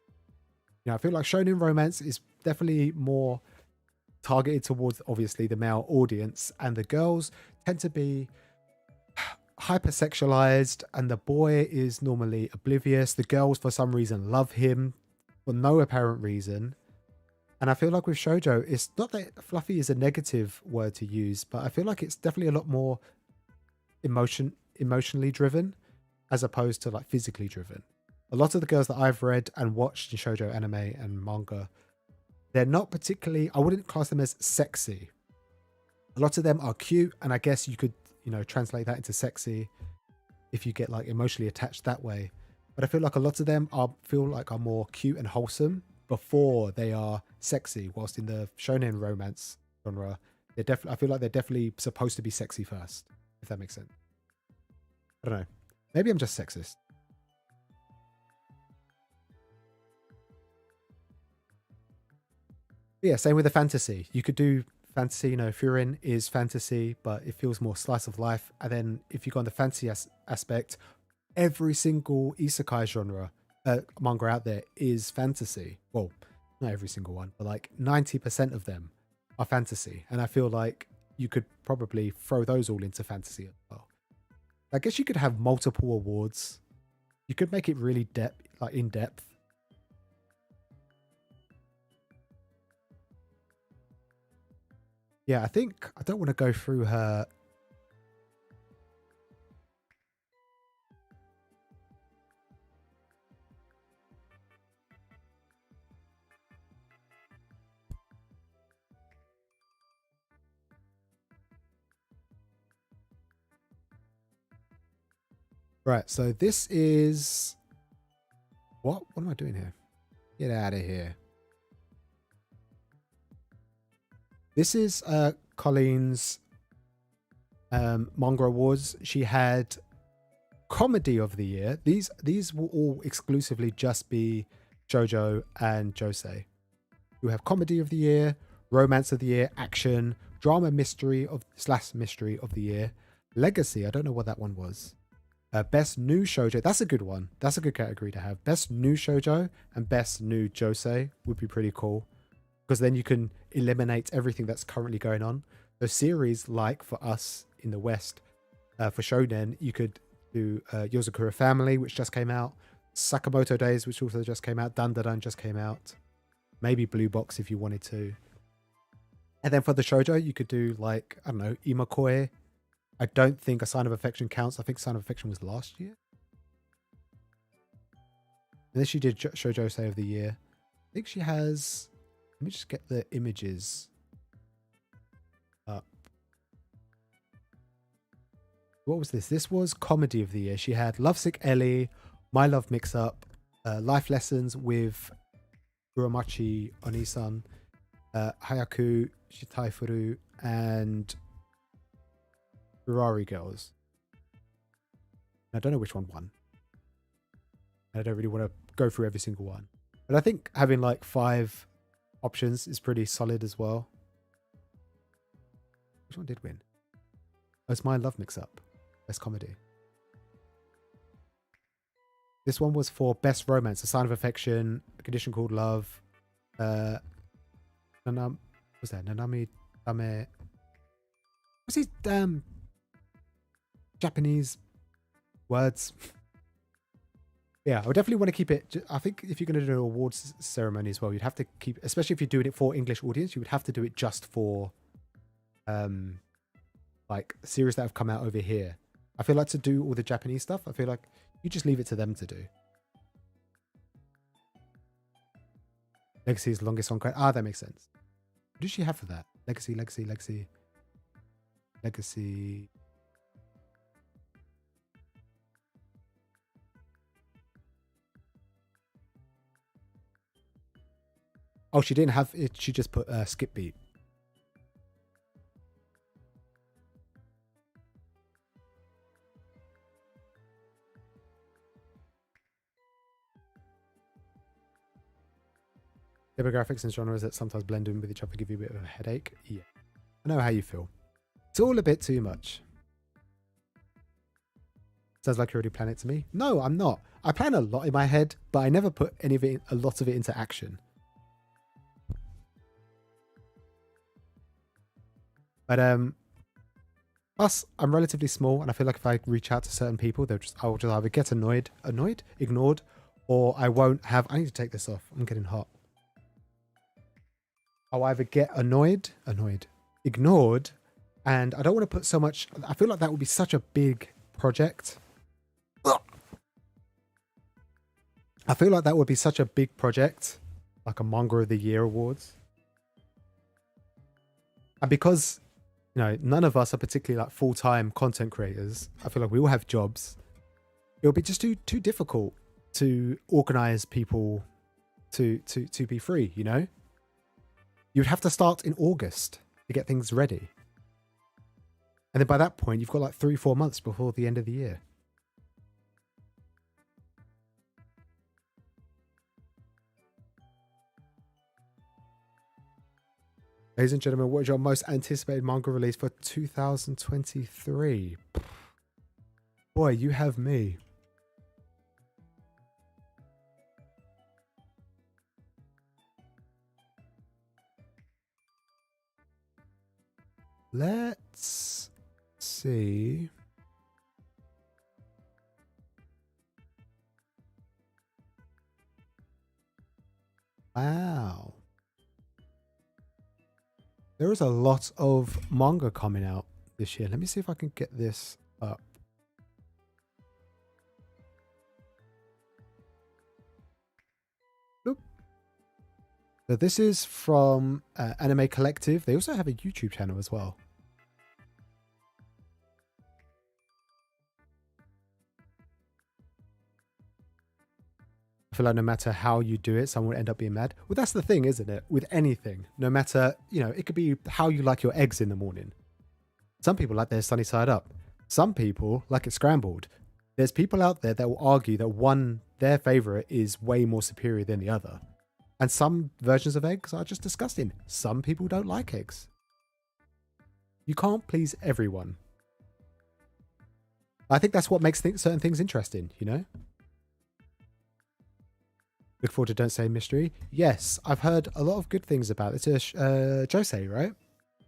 You know, I feel like shonen romance is definitely more targeted towards obviously the male audience, and the girls tend to be hypersexualized, and the boy is normally oblivious. The girls for some reason love him for no apparent reason. And I feel like with shoujo, it's not that fluffy is a negative word to use, but I feel like it's definitely a lot more emotionally driven as opposed to like physically driven. A lot of the girls that I've read and watched in shoujo anime and manga, they're not particularly, I wouldn't class them as sexy. A lot of them are cute, and I guess you could, translate that into sexy if you get like emotionally attached that way. But I feel like a lot of them are more cute and wholesome, before they are sexy, whilst in the shonen romance genre, they're definitely, I feel like they're definitely supposed to be sexy first, if that makes sense. I don't know. Maybe I'm just sexist. Yeah, same with the fantasy. You could do fantasy, Furin is fantasy, but it feels more slice of life. And then if you go on the fantasy aspect, every single isekai genre manga out there is fantasy. Well, not every single one, but like 90% of them are fantasy. And I feel like you could probably throw those all into fantasy as well. I guess you could have multiple awards. You could make it really in depth. Yeah, I don't want to go through her. Right, so this is... What am I doing here? Get out of here. This is Colleen's manga awards. She had comedy of the year. These will all exclusively just be shoujo and josei. You have comedy of the year, romance of the year, action, drama mystery of the year, legacy. I don't know what that one was. Best new shoujo. That's a good one. That's a good category to have. Best new shoujo and best new josei would be pretty cool, because then you can eliminate everything that's currently going on. The series, like for us in the West, for shonen, you could do Yozakura Family, which just came out, Sakamoto Days, which also just came out, Dandadan just came out, maybe Blue Box if you wanted to. And then for the shoujo, you could do like, I don't know, Imakoi. I don't think A Sign of Affection counts. I think Sign of Affection was last year. And then she did Shoujo Say of the Year. I think she has... Let me just get the images up. What was this? This was Comedy of the Year. She had Lovesick Ellie, My Love Mix-Up, Life Lessons with Uramachi Onisan, Hayaku Shitaifuru, and Ferrari Girls. I don't know which one won. I don't really want to go through every single one. But I think having like 5 options is pretty solid as well. Which one did win? Oh, it's My Love Mix-Up. Best comedy. This one was for Best Romance. A Sign of Affection, A Condition Called Love. What's that? Nanami Dame. What's his Japanese words? Yeah, I would definitely want to keep it. I think if you're going to do an awards ceremony as well, you'd have to keep, especially if you're doing it for English audience, you would have to do it just for like series that have come out over here. I feel like to do all the Japanese stuff, I feel like you just leave it to them to do. Legacy is the longest on credit. Ah, that makes sense. What does she have for that? Legacy. Oh, she didn't have it. She just put skip beat. Demographics and genres that sometimes blend in with each other give you a bit of a headache. Yeah, I know how you feel. It's all a bit too much. Sounds like you're already planning it to me. No, I'm not. I plan a lot in my head, but I never put a lot of it into action. But plus I'm relatively small, and I feel like if I reach out to certain people, I'll just either get annoyed, ignored, or I won't have. I need to take this off. I'm getting hot. I'll either get annoyed, ignored, and I don't want to put so much. I feel like that would be such a big project. I feel like that would be such a big project, like a Manga of the Year awards. And because, none of us are particularly like full-time content creators, I feel like we all have jobs. It'll be just too difficult to organize people to be free, you know? You'd have to start in August to get things ready. And then by that point, you've got like 3-4 months before the end of the year. Ladies and gentlemen, what is your most anticipated manga release for 2023? Boy, you have me. Let's see. Wow. There is a lot of manga coming out this year. Let me see if I can get this up. Oop. So this is from Anime Collective. They also have a YouTube channel as well. I feel like no matter how you do it, someone will end up being mad. Well, that's the thing, isn't it? With anything, no matter, you know, it could be how you like your eggs in the morning. Some people like their sunny side up. Some people like it scrambled. There's people out there that will argue that their favorite is way more superior than the other. And some versions of eggs are just disgusting. Some people don't like eggs. You can't please everyone. I think that's what makes certain things interesting, you know? Look forward to Don't Say Mystery. Yes, I've heard a lot of good things about it. It's Josei, right?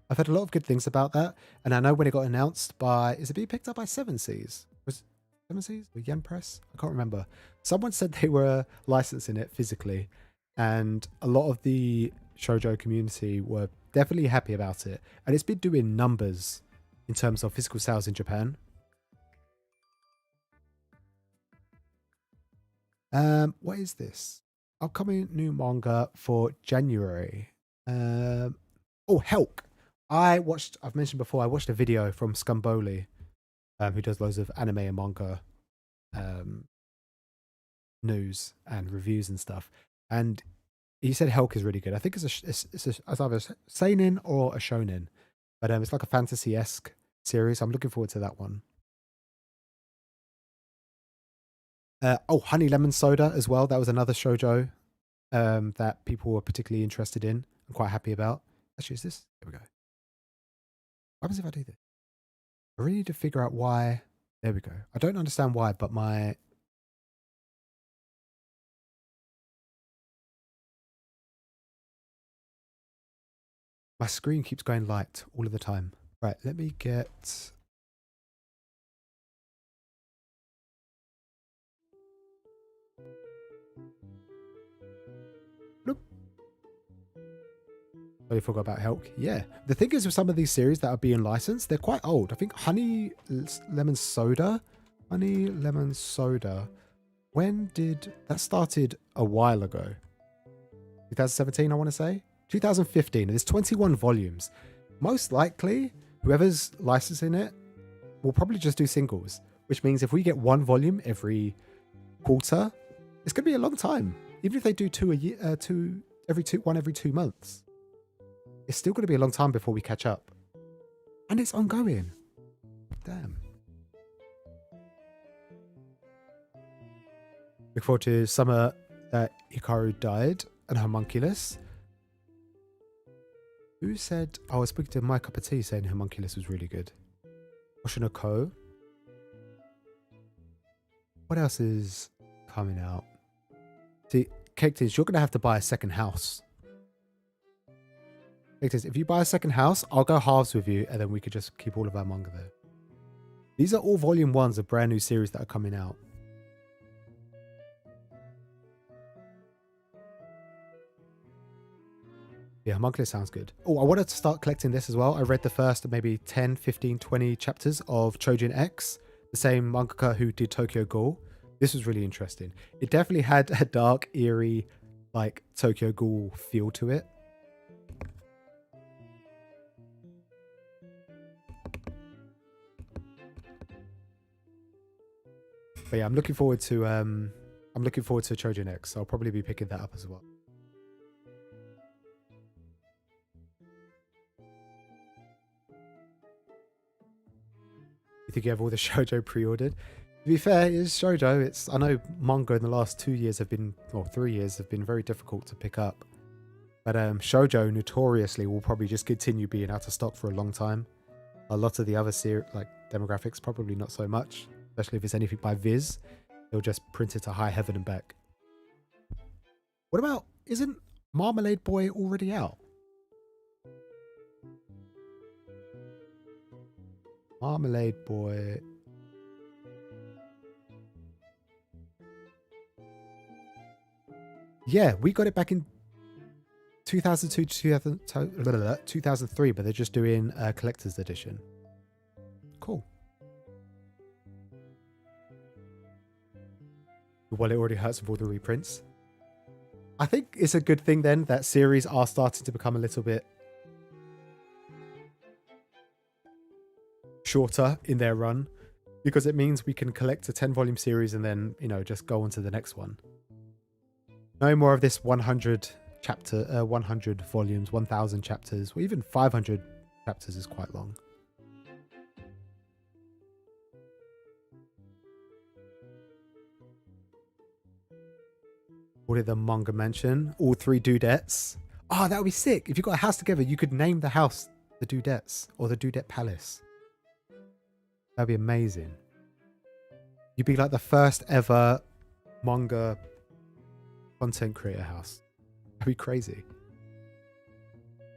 I've heard a lot of good things about that. And I know when it got announced by... Is it being picked up by Seven Seas? Was Seven Seas? Or Yen Press? I can't remember. Someone said they were licensing it physically. And a lot of the shoujo community were definitely happy about it. And it's been doing numbers in terms of physical sales in Japan. What is this? Upcoming new manga for January. Oh, Helk. I've mentioned before, I watched a video from Scumboli, who does loads of anime and manga news and reviews and stuff. And he said Helk is really good. I think it's either a seinen or a shonen. But it's like a fantasy-esque series. I'm looking forward to that one. Honey Lemon Soda as well. That was another shoujo that people were particularly interested in and quite happy about. Actually, is this? There we go. What happens if I do this? I really need to figure out why. There we go. I don't understand why, but my screen keeps going light all of the time. Right, let me get... I forgot about Helk. Yeah. The thing is with some of these series that are being licensed, they're quite old. I think Honey Lemon Soda. When did... That started a while ago. 2017, I want to say. 2015. There's 21 volumes. Most likely, whoever's licensing it will probably just do singles. Which means if we get one volume every quarter, it's going to be a long time. Even if they do one every 2 months. It's still going to be a long time before we catch up. And it's ongoing. Damn. Look forward to summer that Hikaru died and Homunculus. Who said... I was speaking to My Cup of Tea saying Homunculus was really good. Oshinoko. What else is coming out? See, Cake Tins, you're going to have to buy a second house. If you buy a second house, I'll go halves with you, and then we could just keep all of our manga there. These are all volume 1s of brand new series that are coming out. Yeah, Homunculus sounds good. Oh, I wanted to start collecting this as well. I read the first maybe 10, 15, 20 chapters of Chojin X, the same mangaka who did Tokyo Ghoul. This was really interesting. It definitely had a dark, eerie, like Tokyo Ghoul feel to it. But yeah, I'm looking forward to Chojin X. So I'll probably be picking that up as well. You think you have all the shoujo pre-ordered? To be fair, it's shoujo. I know manga in the last 2 years have been, or 3 years have been very difficult to pick up. But shoujo notoriously will probably just continue being out of stock for a long time. A lot of the other demographics probably not so much, especially if it's anything by Viz. They'll just print it to high heaven and back. What about, isn't Marmalade Boy already out? Marmalade Boy. Yeah, we got it back in 2002 to 2003, but they're just doing a collector's edition. Cool. Well, it already hurts with all the reprints. I think it's a good thing then that series are starting to become a little bit shorter in their run, because it means we can collect a 10-volume series and then, just go on to the next one. No more of this 100 volumes, 1,000 chapters, or even 500 chapters is quite long. What did the manga mention? All 3 dudettes. Oh, that would be sick. If you got a house together, you could name the house the Dudettes or the Dudette Palace. That'd be amazing. You'd be like the first ever manga content creator house. That'd be crazy.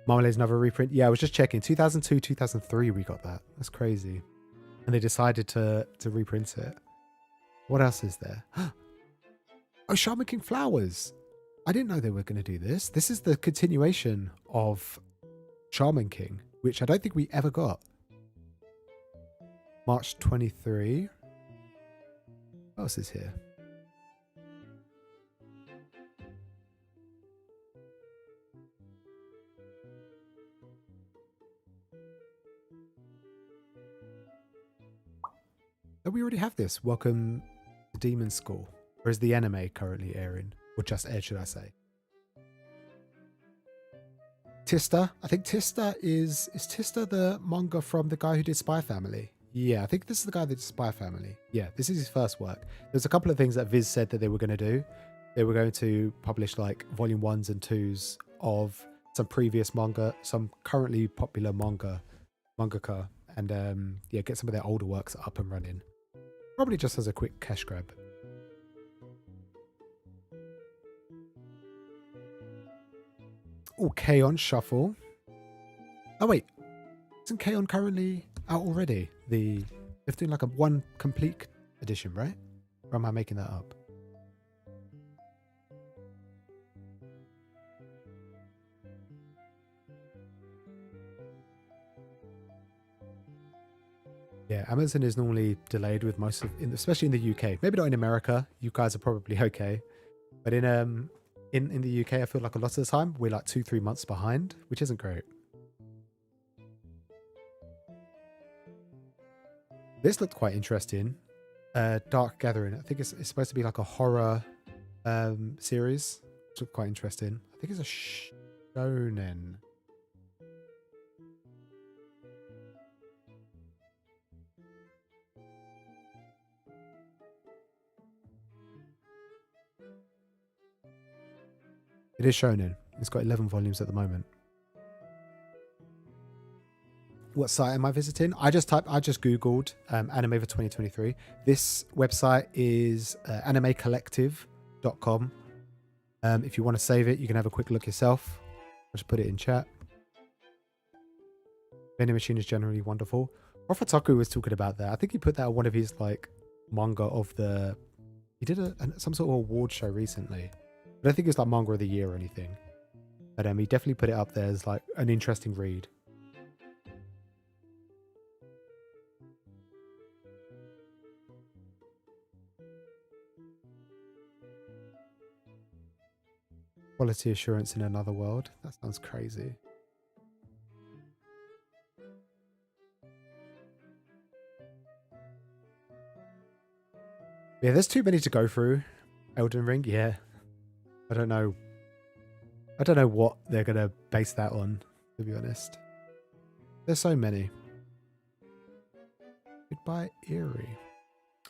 Marmalade's another reprint. Yeah, I was just checking. 2002, 2003 we got that. That's crazy. And they decided to reprint it. What else is there? Oh, Shaman King Flowers. I didn't know they were going to do this. This is the continuation of Shaman King, which I don't think we ever got. March 23. What else is here? Oh, we already have this. Welcome to Demon School. Or is the anime currently airing? Or just aired, should I say? Tista. I think Tista is Tista the manga from the guy who did Spy Family? Yeah, I think this is the guy that did Spy Family. Yeah, this is his first work. There's a couple of things that Viz said that they were going to do. They were going to publish like volume 1s and 2s of some previous manga, some currently popular mangaka, and yeah, get some of their older works up and running. Probably just as a quick cash grab. Oh, K-On! Shuffle. Oh wait, isn't K-On! Currently out already? They're doing like a 1 complete edition, right? Or am I making that up? Yeah, Amazon is normally delayed with most of, especially in the UK. Maybe not in America. You guys are probably okay, but in the UK, I feel like a lot of the time we're like 2-3 months behind, which isn't great. This looked quite interesting. Dark Gathering. I think it's supposed to be like a horror series. It looked quite interesting. I think it's a shonen. It is shonen. It's got 11 volumes at the moment. What site am I visiting? I just googled anime for 2023. This website is animecollective.com. If you want to save it, you can have a quick look yourself. I'll just put it in chat. Vending machine is generally wonderful. Rofataku was talking about that. I think he put that on one of his like manga of the. He did some sort of award show recently. I don't think it's like manga of the year or anything. But he definitely put it up there as like an interesting read. Quality assurance in another world. That sounds crazy. Yeah, there's too many to go through. Elden Ring, yeah. I don't know what they're going to base that on, to be honest. There's so many. Goodbye, Eerie.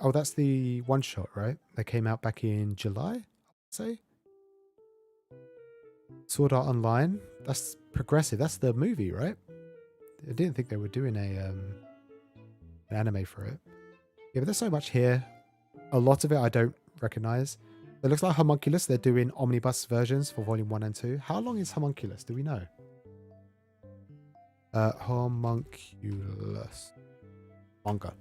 Oh, that's the one shot, right? That came out back in July, I'd say. Sword Art Online. That's progressive. That's the movie, right? I didn't think they were doing an anime for it. Yeah, but there's so much here. A lot of it I don't recognize. It looks like Homunculus. They're doing omnibus versions for Volume 1 and 2. How long is Homunculus? Do we know? Homunculus. Manga.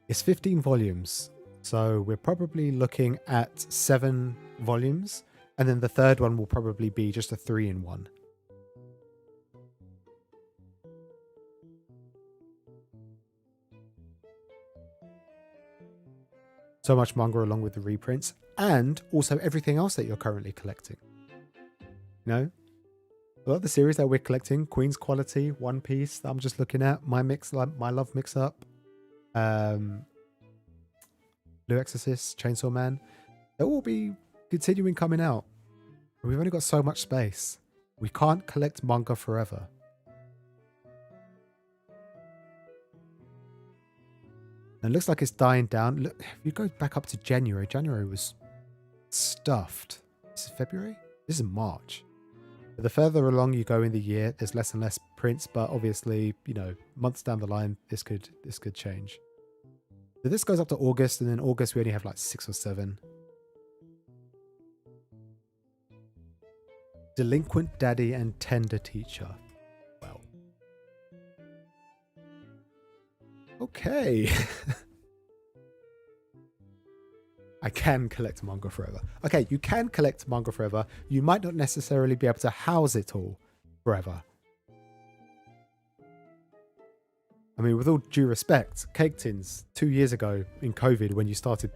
It's 15 volumes. So we're probably looking at 7 volumes. And then the third one will probably be just a 3-in-1. So much manga along with the reprints. And also everything else that you're currently collecting. You know? A lot of the series that we're collecting, Queen's Quality, One Piece that I'm just looking at, My Love Mix Up, Blue Exorcist, Chainsaw Man, they'll all be continuing coming out. We've only got so much space. We can't collect manga forever. And it looks like it's dying down. Look, if you go back up to January, January was stuffed. This is February? This is March. The further along you go in the year, there's less and less prints, but obviously, you know, months down the line, this could change. So this goes up to August, and then August we only have like 6 or 7. Delinquent Daddy and Tender Teacher. Well. Okay. I can collect manga forever. Okay, you can collect manga forever. You might not necessarily be able to house it all forever. I mean, with all due respect, Cake Tins, 2 years ago in COVID, when you started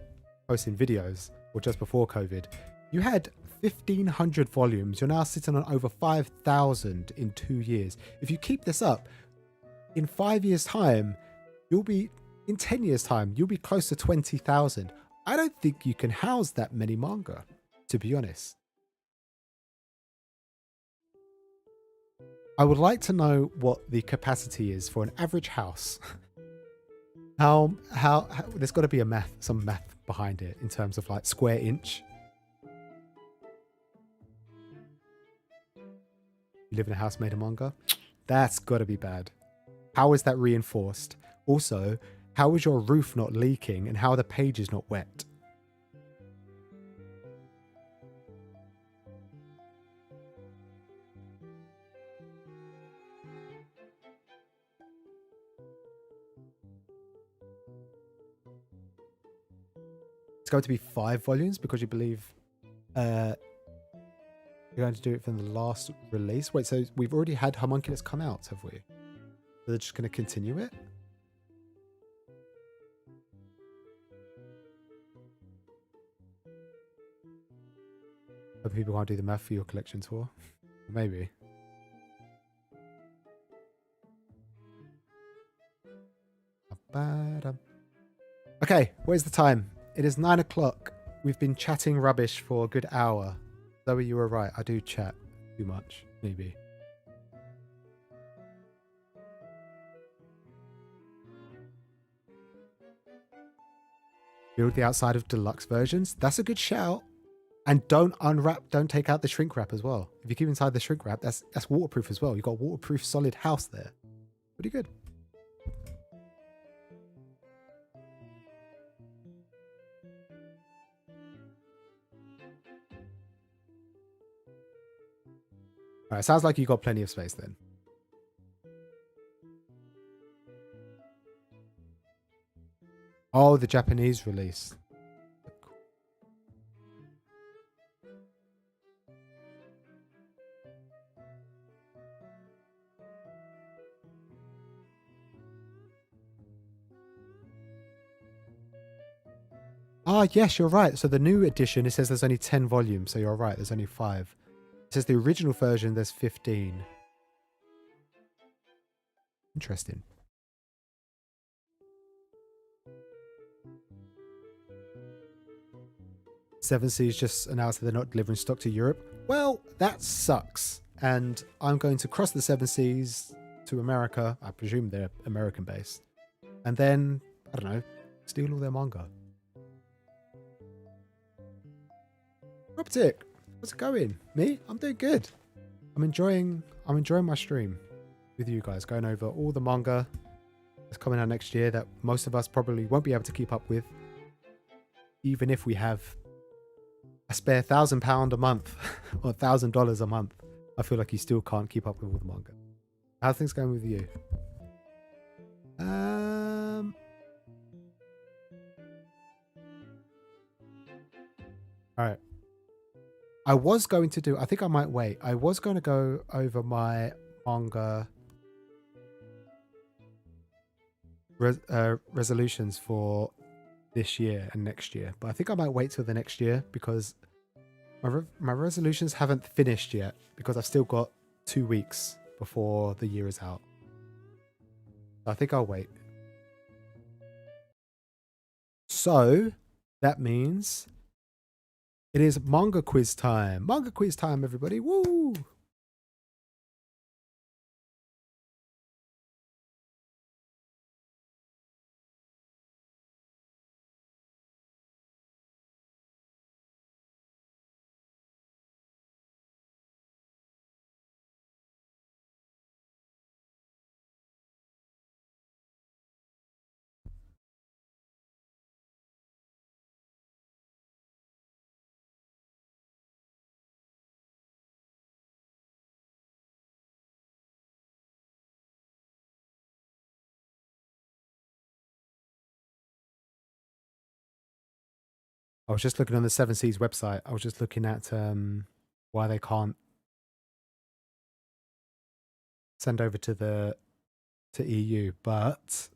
posting videos, or just before COVID, you had 1,500 volumes. You're now sitting on over 5,000 in 2 years. If you keep this up, in 5 years' time, in 10 years' time, you'll be close to 20,000. I don't think you can house that many manga, to be honest. I would like to know what the capacity is for an average house. How there's got to be some math behind it in terms of like square inch. You live in a house made of manga? That's got to be bad. How is that reinforced? Also, how is your roof not leaking and how are the pages not wet? It's going to be 5 volumes because you believe you're going to do it from the last release. Wait, so we've already had Homunculus come out, have we? So they're just going to continue it? But people can't do the math for your collection tour. Maybe. Okay, where's the time? It is 9 o'clock. We've been chatting rubbish for a good hour. Zoe, you were right. I do chat too much, maybe. Build the outside of deluxe versions. That's a good shout. And don't take out the shrink wrap as well. If you keep inside the shrink wrap, that's waterproof as well. You've got a waterproof solid house there. Pretty good. Alright, sounds like you got plenty of space then. Oh, the Japanese release. Ah, yes, you're right. So the new edition, it says there's only 10 volumes. So you're right, there's only 5. It says the original version, there's 15. Interesting. Seven Seas just announced that they're not delivering stock to Europe. Well, that sucks. And I'm going to cross the Seven Seas to America. I presume they're American based. And then, I don't know, steal all their manga. Optic, how's it going? Me? I'm doing good. I'm enjoying my stream with you guys, going over all the manga that's coming out next year that most of us probably won't be able to keep up with, even if we have a spare £1,000 a month or $1,000 a month. I feel like you still can't keep up with all the manga. How's things going with you? All right. I was going to do, I think I might wait. I was going to go over my manga resolutions for this year and next year, but I think I might wait till the next year because my resolutions haven't finished yet because I've still got 2 weeks before the year is out. I think I'll wait. So that means it is Manga Quiz time. Manga Quiz time, everybody. Woo! I was just looking on the Seven Seas website. I was just looking at why they can't send over to EU, but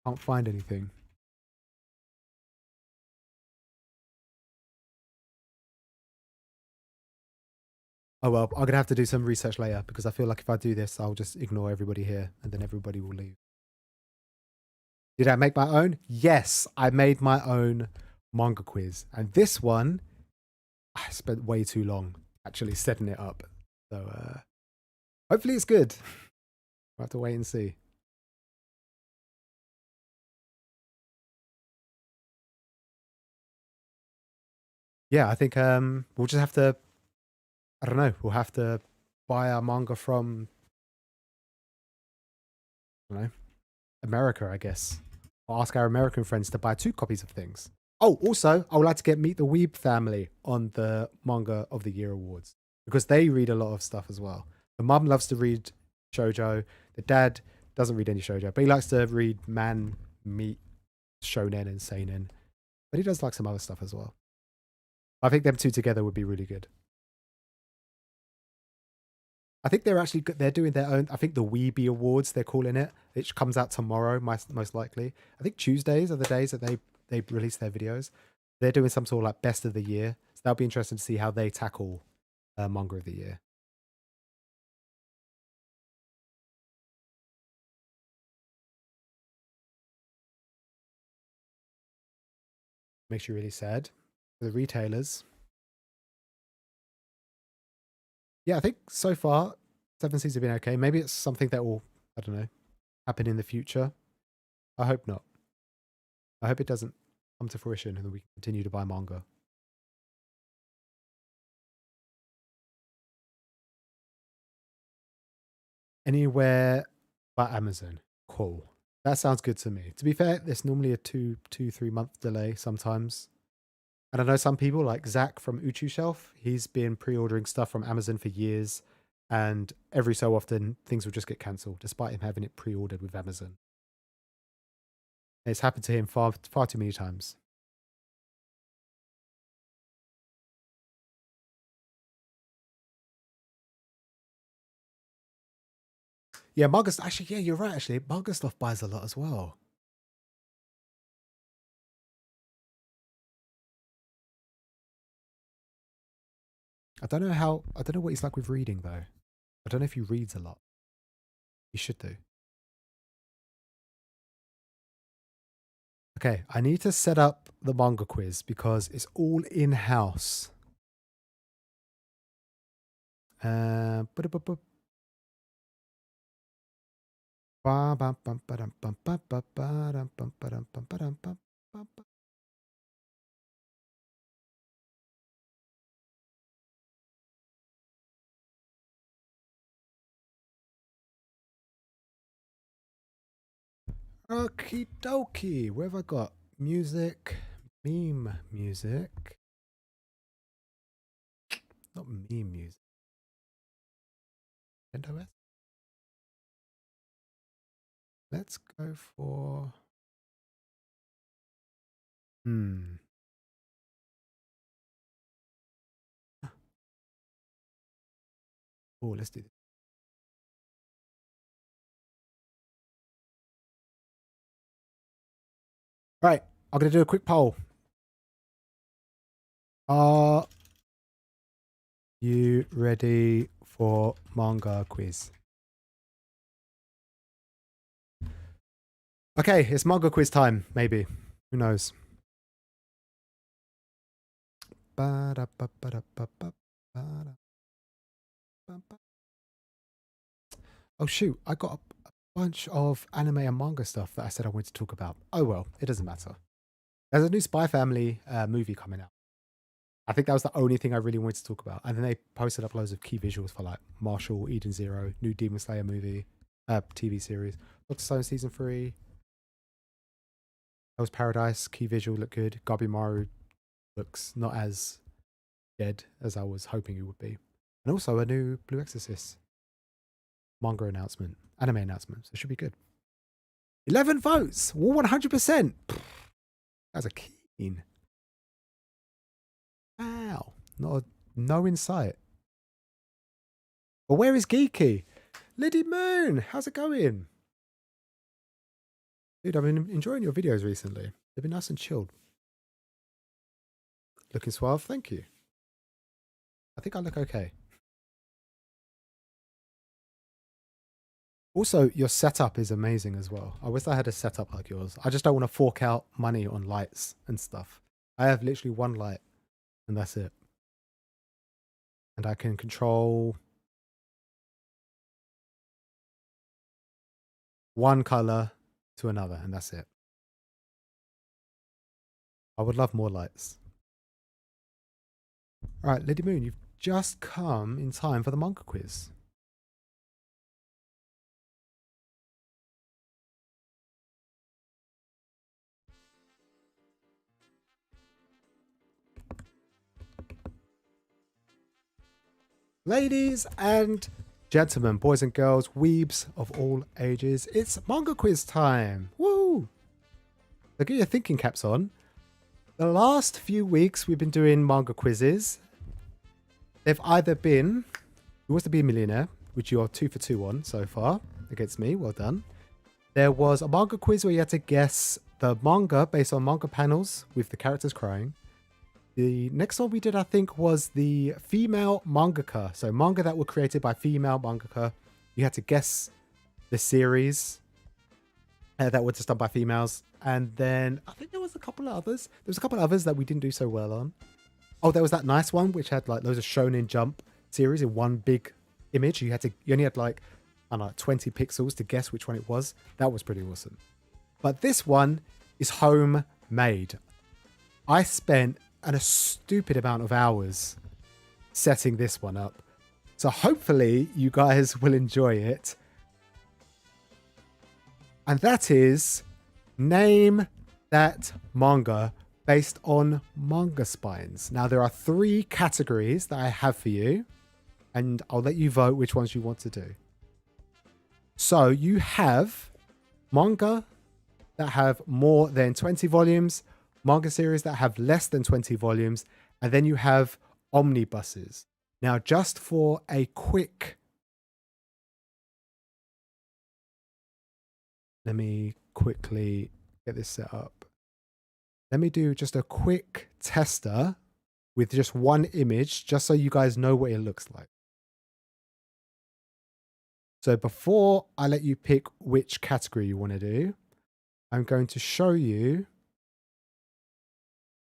can't find anything. Oh well, I'm gonna have to do some research later because I feel like if I do this, I'll just ignore everybody here and then everybody will leave. Did I make my own? Yes, I made my own manga quiz, and this one I spent way too long actually setting it up. So hopefully it's good. We'll have to wait and see. Yeah, I think we'll just have to, I don't know, we'll have to buy our manga from, I don't know, America, I guess. Or ask our American friends to buy 2 copies of things. Oh, also, I would like to get Meet the Weeb family on the Manga of the Year awards because they read a lot of stuff as well. The mum loves to read shoujo. The dad doesn't read any shoujo, but he likes to read meet shonen and seinen. But he does like some other stuff as well. I think them 2 together would be really good. I think they're doing their own. I think the Weeby Awards they're calling it. It comes out tomorrow, most likely. I think Tuesdays are the days that they release their videos. They're doing some sort of like best of the year. So that'll be interesting to see how they tackle manga of the year. Makes you really sad. For the retailers. Yeah, I think so far 7 Seas have been okay. Maybe it's something that will, I don't know, happen in the future. I hope not. I hope it doesn't come to fruition and that we continue to buy manga. Anywhere but Amazon. Cool. That sounds good to me. To be fair, there's normally a 3 month delay sometimes. And I know some people like Zach from Uchu Shelf, he's been pre-ordering stuff from Amazon for years. And every so often things will just get cancelled despite him having it pre-ordered with Amazon. It's happened to him far too many times. Yeah, manga actually, yeah, you're right. Actually, manga stuff buys a lot as well. I don't know what he's like with reading though. I don't know if he reads a lot. He should do. Okay, I need to set up the manga quiz because it's all in house. Okie dokie. Where have I got? Music. Meme music. Not meme music. Nintendo S. Let's go for. Oh, let's do this. Right. I'm going to do a quick poll. Are you ready for Manga Quiz? Okay, it's Manga Quiz time, maybe. Who knows? Oh, shoot. I got a bunch of anime and manga stuff that I said I wanted to talk about. Oh, well, it doesn't matter. There's a new Spy Family movie coming out. I think that was the only thing I really wanted to talk about. And then they posted up loads of key visuals for like Marshall, Eden Zero, new Demon Slayer movie, TV series, Doctor Stone Season 3. Hell's Paradise, key visual look good. Gabimaru looks not as dead as I was hoping it would be. And also a new Blue Exorcist manga announcement, anime announcement. So it should be good. 11 votes, 100%. That's a keen. Wow, no insight. But where is Geeky? Liddy Moon, how's it going? Dude, I've been enjoying your videos recently. They've been nice and chilled. Looking suave, thank you. I think I look okay. Also, your setup is amazing as well. I wish I had a setup like yours. I just don't want to fork out money on lights and stuff. I have literally one light and that's it. And I can control one color to another and that's it. I would love more lights. All right, Lady Moon, you've just come in time for the Manga Quiz. Ladies and gentlemen, boys and girls, weebs of all ages, it's Manga Quiz time. Woo! So get your thinking caps on. The last few weeks we've been doing manga quizzes. They've either been Who Wants to Be a Millionaire, which you are 2 for 2 on so far against me. Well done. There was a manga quiz where you had to guess the manga based on manga panels with the characters crying. The next one we did, I think, was the female mangaka. So manga that were created by female mangaka. You had to guess the series that were just done by females. And then I think there was a couple of others. There was a couple of others that we didn't do so well on. Oh, there was that nice one which had like loads of Shonen Jump series in one big image. You only had like, I don't know, 20 pixels to guess which one it was. That was pretty awesome. But this one is homemade. I spent a stupid amount of hours setting this one up. So hopefully you guys will enjoy it. And that is name that manga based on manga spines. Now there are 3 categories that I have for you, and I'll let you vote which ones you want to do. So you have manga that have more than 20 volumes, manga series that have less than 20 volumes, and then you have omnibuses. Now, just for a quick... Let me quickly get this set up. Let me do just a quick tester with just one image, just so you guys know what it looks like. So before I let you pick which category you want to do, I'm going to show you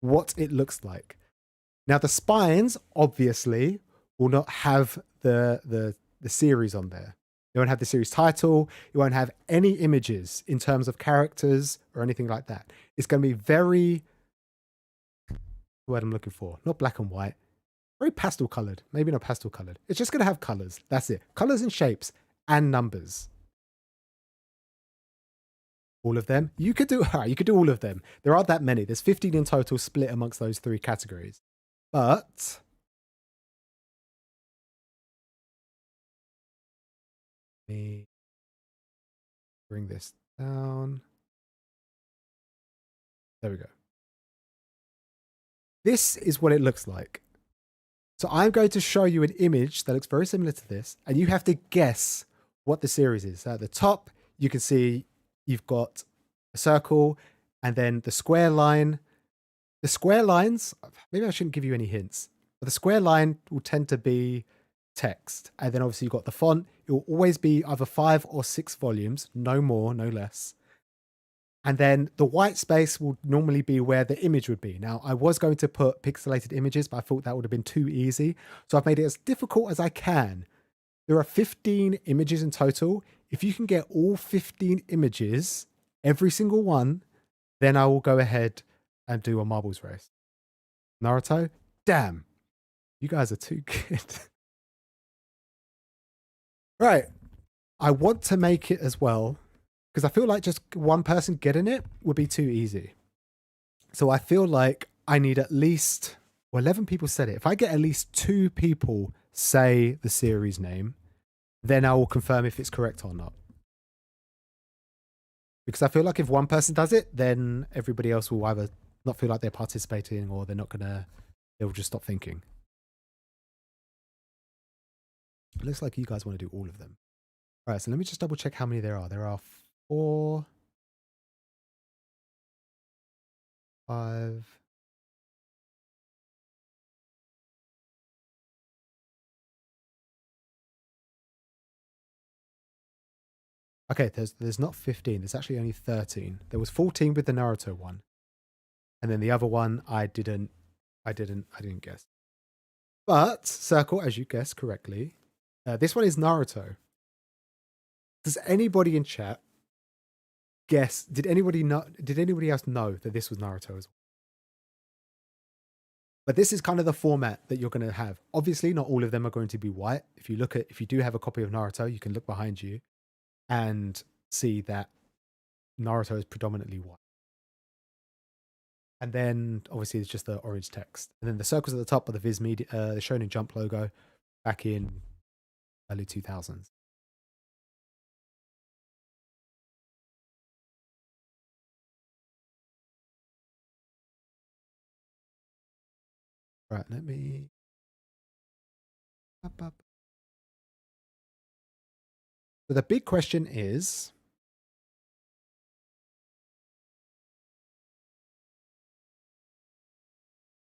what it looks like. Now the spines obviously will not have the series on there. You won't have the series title. You won't have any images in terms of characters or anything like that. It's going to be very, the word I'm looking for, not black and white, very pastel colored. Maybe not pastel colored. It's just going to have colors. That's it. Colors and shapes and numbers. All of them. You could do, all right, you could do all of them. There aren't that many. There's 15 in total split amongst those 3 categories. But let me bring this down. There we go. This is what it looks like. So I'm going to show you an image that looks very similar to this, and you have to guess what the series is. So at the top, you can see you've got a circle and then the square line. The square lines, maybe I shouldn't give you any hints, but the square line will tend to be text. And then obviously you've got the font. It will always be either 5 or 6 volumes, no more, no less. And then the white space will normally be where the image would be. Now, I was going to put pixelated images, but I thought that would have been too easy. So I've made it as difficult as I can. There are 15 images in total. If you can get all 15 images, every single one, then I will go ahead and do a marbles race. Naruto? Damn. You guys are too good. Right. I want to make it as well, because I feel like just one person getting it would be too easy. So I feel like I need at least, well, 11 people said it. If I get at least 2 people say the series name, then I will confirm if it's correct or not. Because I feel like if one person does it, then everybody else will either not feel like they're participating or they'll just stop thinking. It looks like you guys want to do all of them. All right, so let me just double check how many there are. There are 4, 5. Okay, there's not 15. There's actually only 13. There was 14 with the Naruto one, and then the other one I didn't guess. But Circle, as you guessed correctly, this one is Naruto. Does anybody in chat guess? Did anybody else know that this was Naruto as well? But this is kind of the format that you're going to have. Obviously, not all of them are going to be white. If you do have a copy of Naruto, you can look behind you and see that Naruto is predominantly white. And then obviously it's just the orange text. And then the circles at the top are the Viz Media, the Shonen Jump logo back in early 2000s. Right, let me. So the big question is,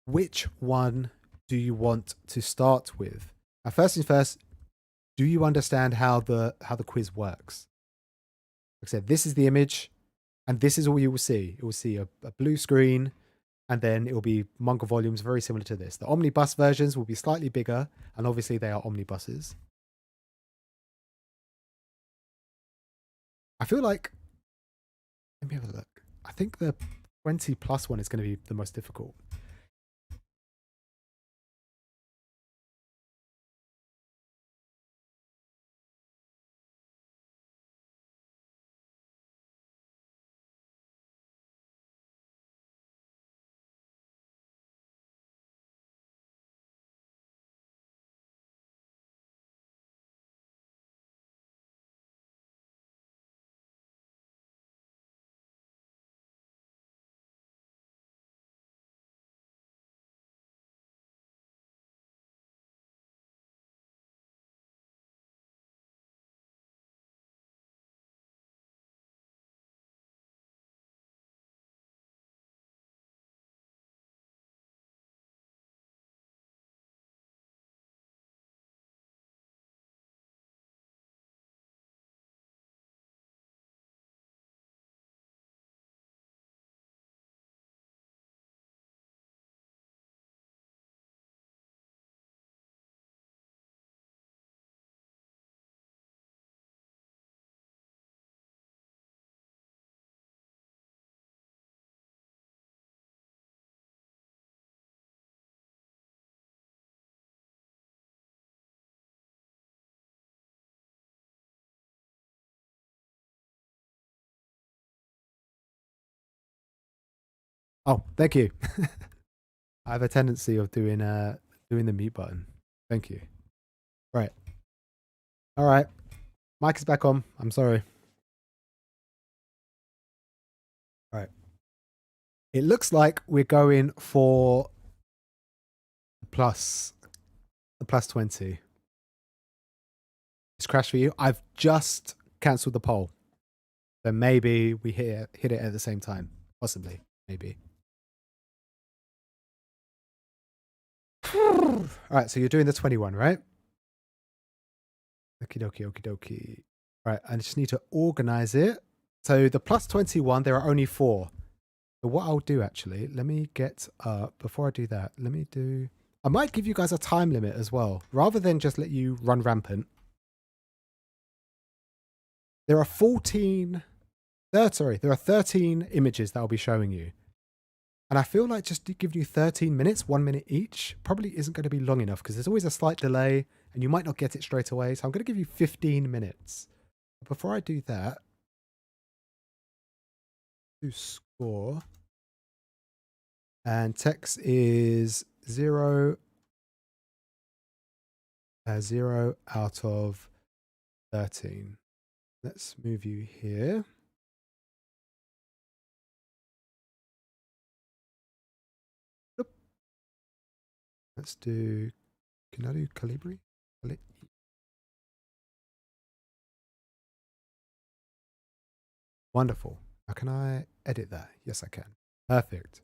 which one do you want to start with? Now, first things first, do you understand how the quiz works? Like I said, this is the image, and this is all you will see. You will see a blue screen, and then it will be manga volumes very similar to this. The omnibus versions will be slightly bigger, and obviously they are omnibuses. I feel like, let me have a look. I think the 20 plus one is going to be the most difficult. Oh, thank you. I have a tendency of doing the mute button. Thank you. Right. All right. Mic is back on. I'm sorry. All right. It looks like we're going for the plus 20. It's crashed for you. I've just cancelled the poll. So maybe we hit it at the same time. Possibly. Maybe. All right. So you're doing the 21, right? Okie dokie, okie dokie. Right. I just need to organize it. So the plus 21, there are only 4. So what I'll do actually, let me get up. Before I do that, I might give you guys a time limit as well. Rather than just let you run rampant. There are 13 images that I'll be showing you. And I feel like just giving you 13 minutes, 1 minute each, probably isn't going to be long enough because there's always a slight delay and you might not get it straight away. So I'm going to give you 15 minutes. But before I do that, do score. And text is 0 out of 13. Let's move you here. Let's do, can I do Calibri? Wonderful. Now can I edit that? Yes, I can. Perfect.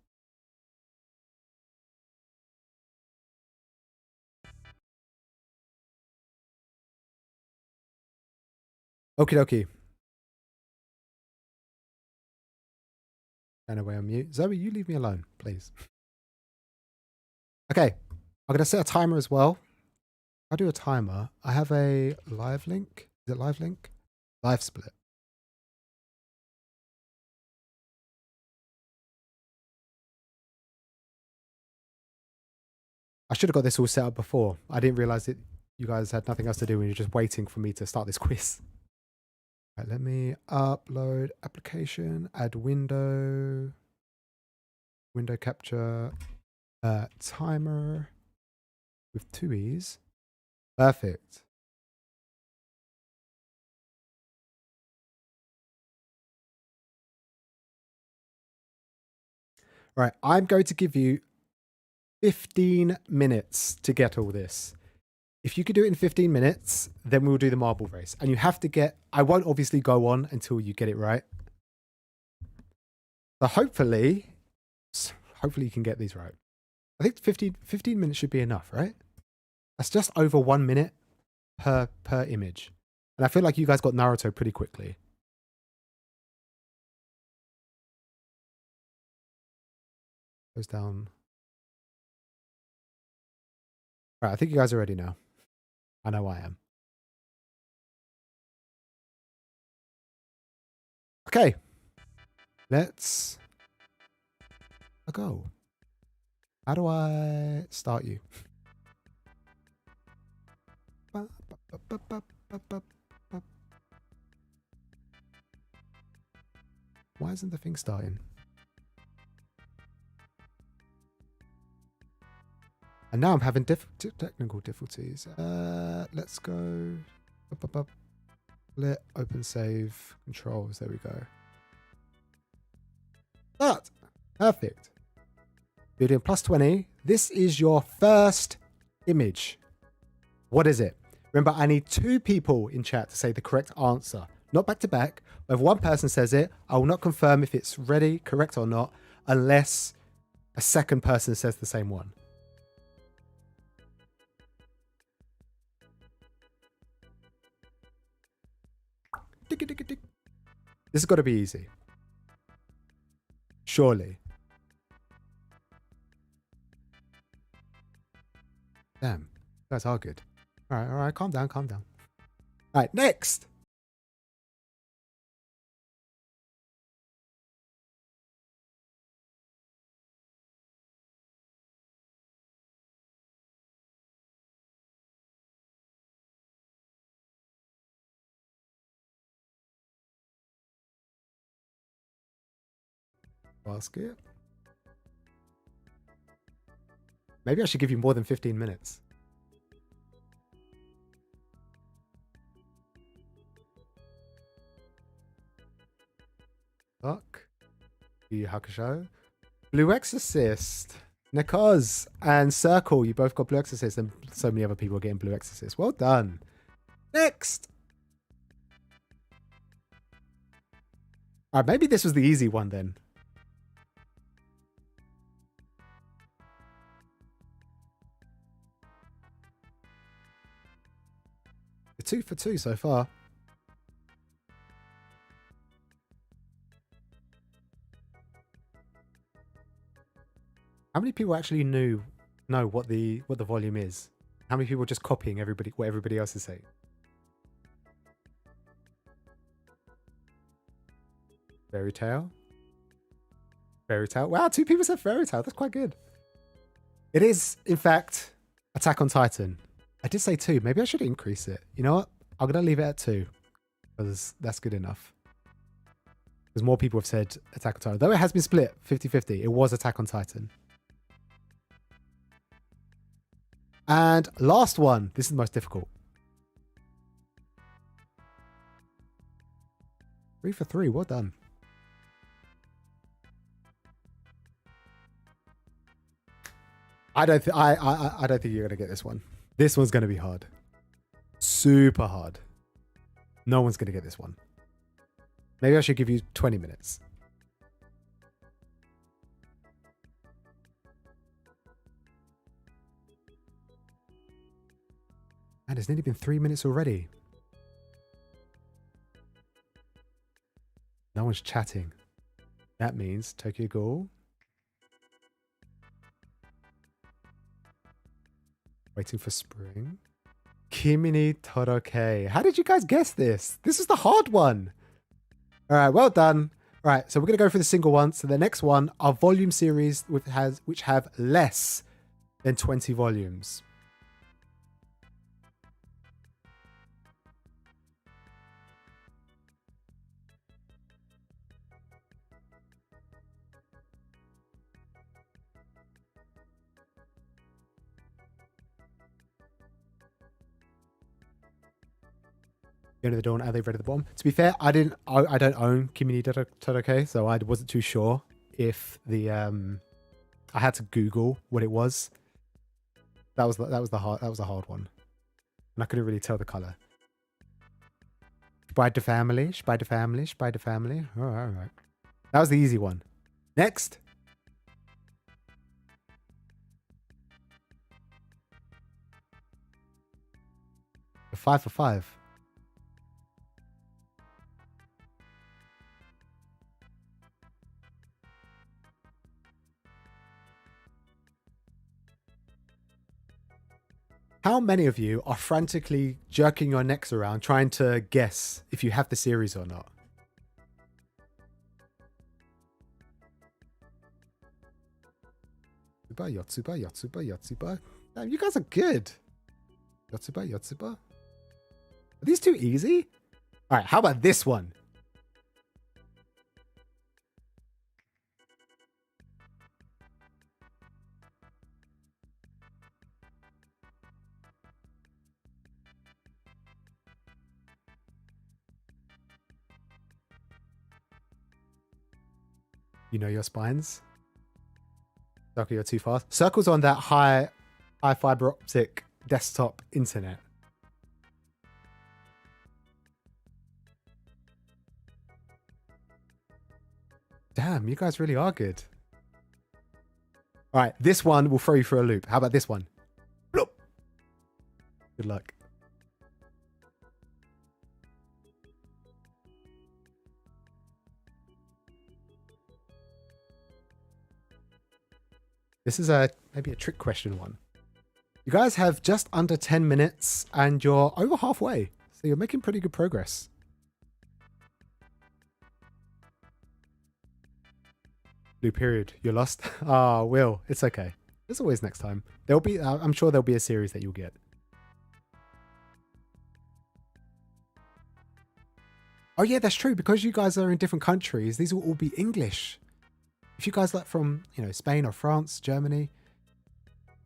Okie dokie. Turn away on mute. Zoe, you leave me alone, please. Okay. I'm going to set a timer as well. I'll do a timer. I have a live link. Is it live link? Live split. I should have got this all set up before. I didn't realize that you guys had nothing else to do and you're just waiting for me to start this quiz. Right, let me upload application, add window capture, timer with 2 E's. Perfect. Right, I'm going to give you 15 minutes to get all this. If you could do it in 15 minutes, then we'll do the marble race. And you have to get, I won't obviously go on until you get it right. So hopefully you can get these right. I think 15 minutes should be enough, right? That's just over 1 minute per image. And I feel like you guys got Naruto pretty quickly. Goes down. All right, I think you guys are ready now. I know I am. Okay. Let's go. How do I start you? Why isn't the thing starting? And now I'm having technical difficulties. Let's go. Let open save controls. There we go. Start. Perfect. You're doing plus 20. This is your first image. What is it? Remember, I need 2 people in chat to say the correct answer. Not back to back. If one person says it, I will not confirm if it's ready, correct or not, unless a second person says the same one. This has got to be easy. Surely. Damn. You guys are good. All right. Calm down. All right, next. Basket. Maybe I should give you more than 15 minutes. Fuck. Yu Yu Hakusho. Blue Exorcist. Nikos and Circle, you both got Blue Exorcist, and so many other people are getting Blue Exorcist. Well done. Next. Alright, maybe this was the easy one then. The 2 for 2 so far. How many people actually know what the volume is? How many people are just copying what everybody else is saying? Fairy Tail. Fairy Tail. Wow, 2 people said Fairy Tail. That's quite good. It is, in fact, Attack on Titan. I did say 2. Maybe I should increase it. You know what? I'm going to leave it at 2. Because that's good enough. Because more people have said Attack on Titan. Though it has been split 50-50. It was Attack on Titan. And last one. This is the most difficult. 3 for 3. Well done. I don't think you're gonna get this one. This one's gonna be hard. Super hard. No one's gonna get this one. Maybe I should give you 20 minutes. And it's nearly been 3 minutes already. No one's chatting. That means Tokyo Ghoul. Waiting for spring. Kimi ni Toroke. How did you guys guess this? This is the hard one. All right, well done. All right, so we're going to go for the single one. So the next one are volume series which have less than 20 volumes. Into the Dawn, are they red at the bottom? To be fair, I don't own Kimi ni Toroke, so I wasn't too sure if the I had to Google what it was. That was a hard one, and I couldn't really tell the color. Spider Family. All right. That was the easy one. Next. The 5 for 5. How many of you are frantically jerking your necks around trying to guess if you have the series or not? Yotsuba. Damn, you guys are good. Yotsuba. Are these too easy? All right, how about this one? You know your spines. Circle, you're too fast. Circle's on that high fiber optic desktop internet. Damn, you guys really are good. All right, this one will throw you for a loop. How about this one? Bloop. Good luck. This is maybe a trick question one. You guys have just under 10 minutes and you're over halfway. So you're making pretty good progress. Blue period. You're lost. Ah, Will. It's okay. There's always next time. There'll be. I'm sure there'll be a series that you'll get. Oh yeah, that's true. Because you guys are in different countries, these will all be English. If you guys like from, Spain or France, Germany,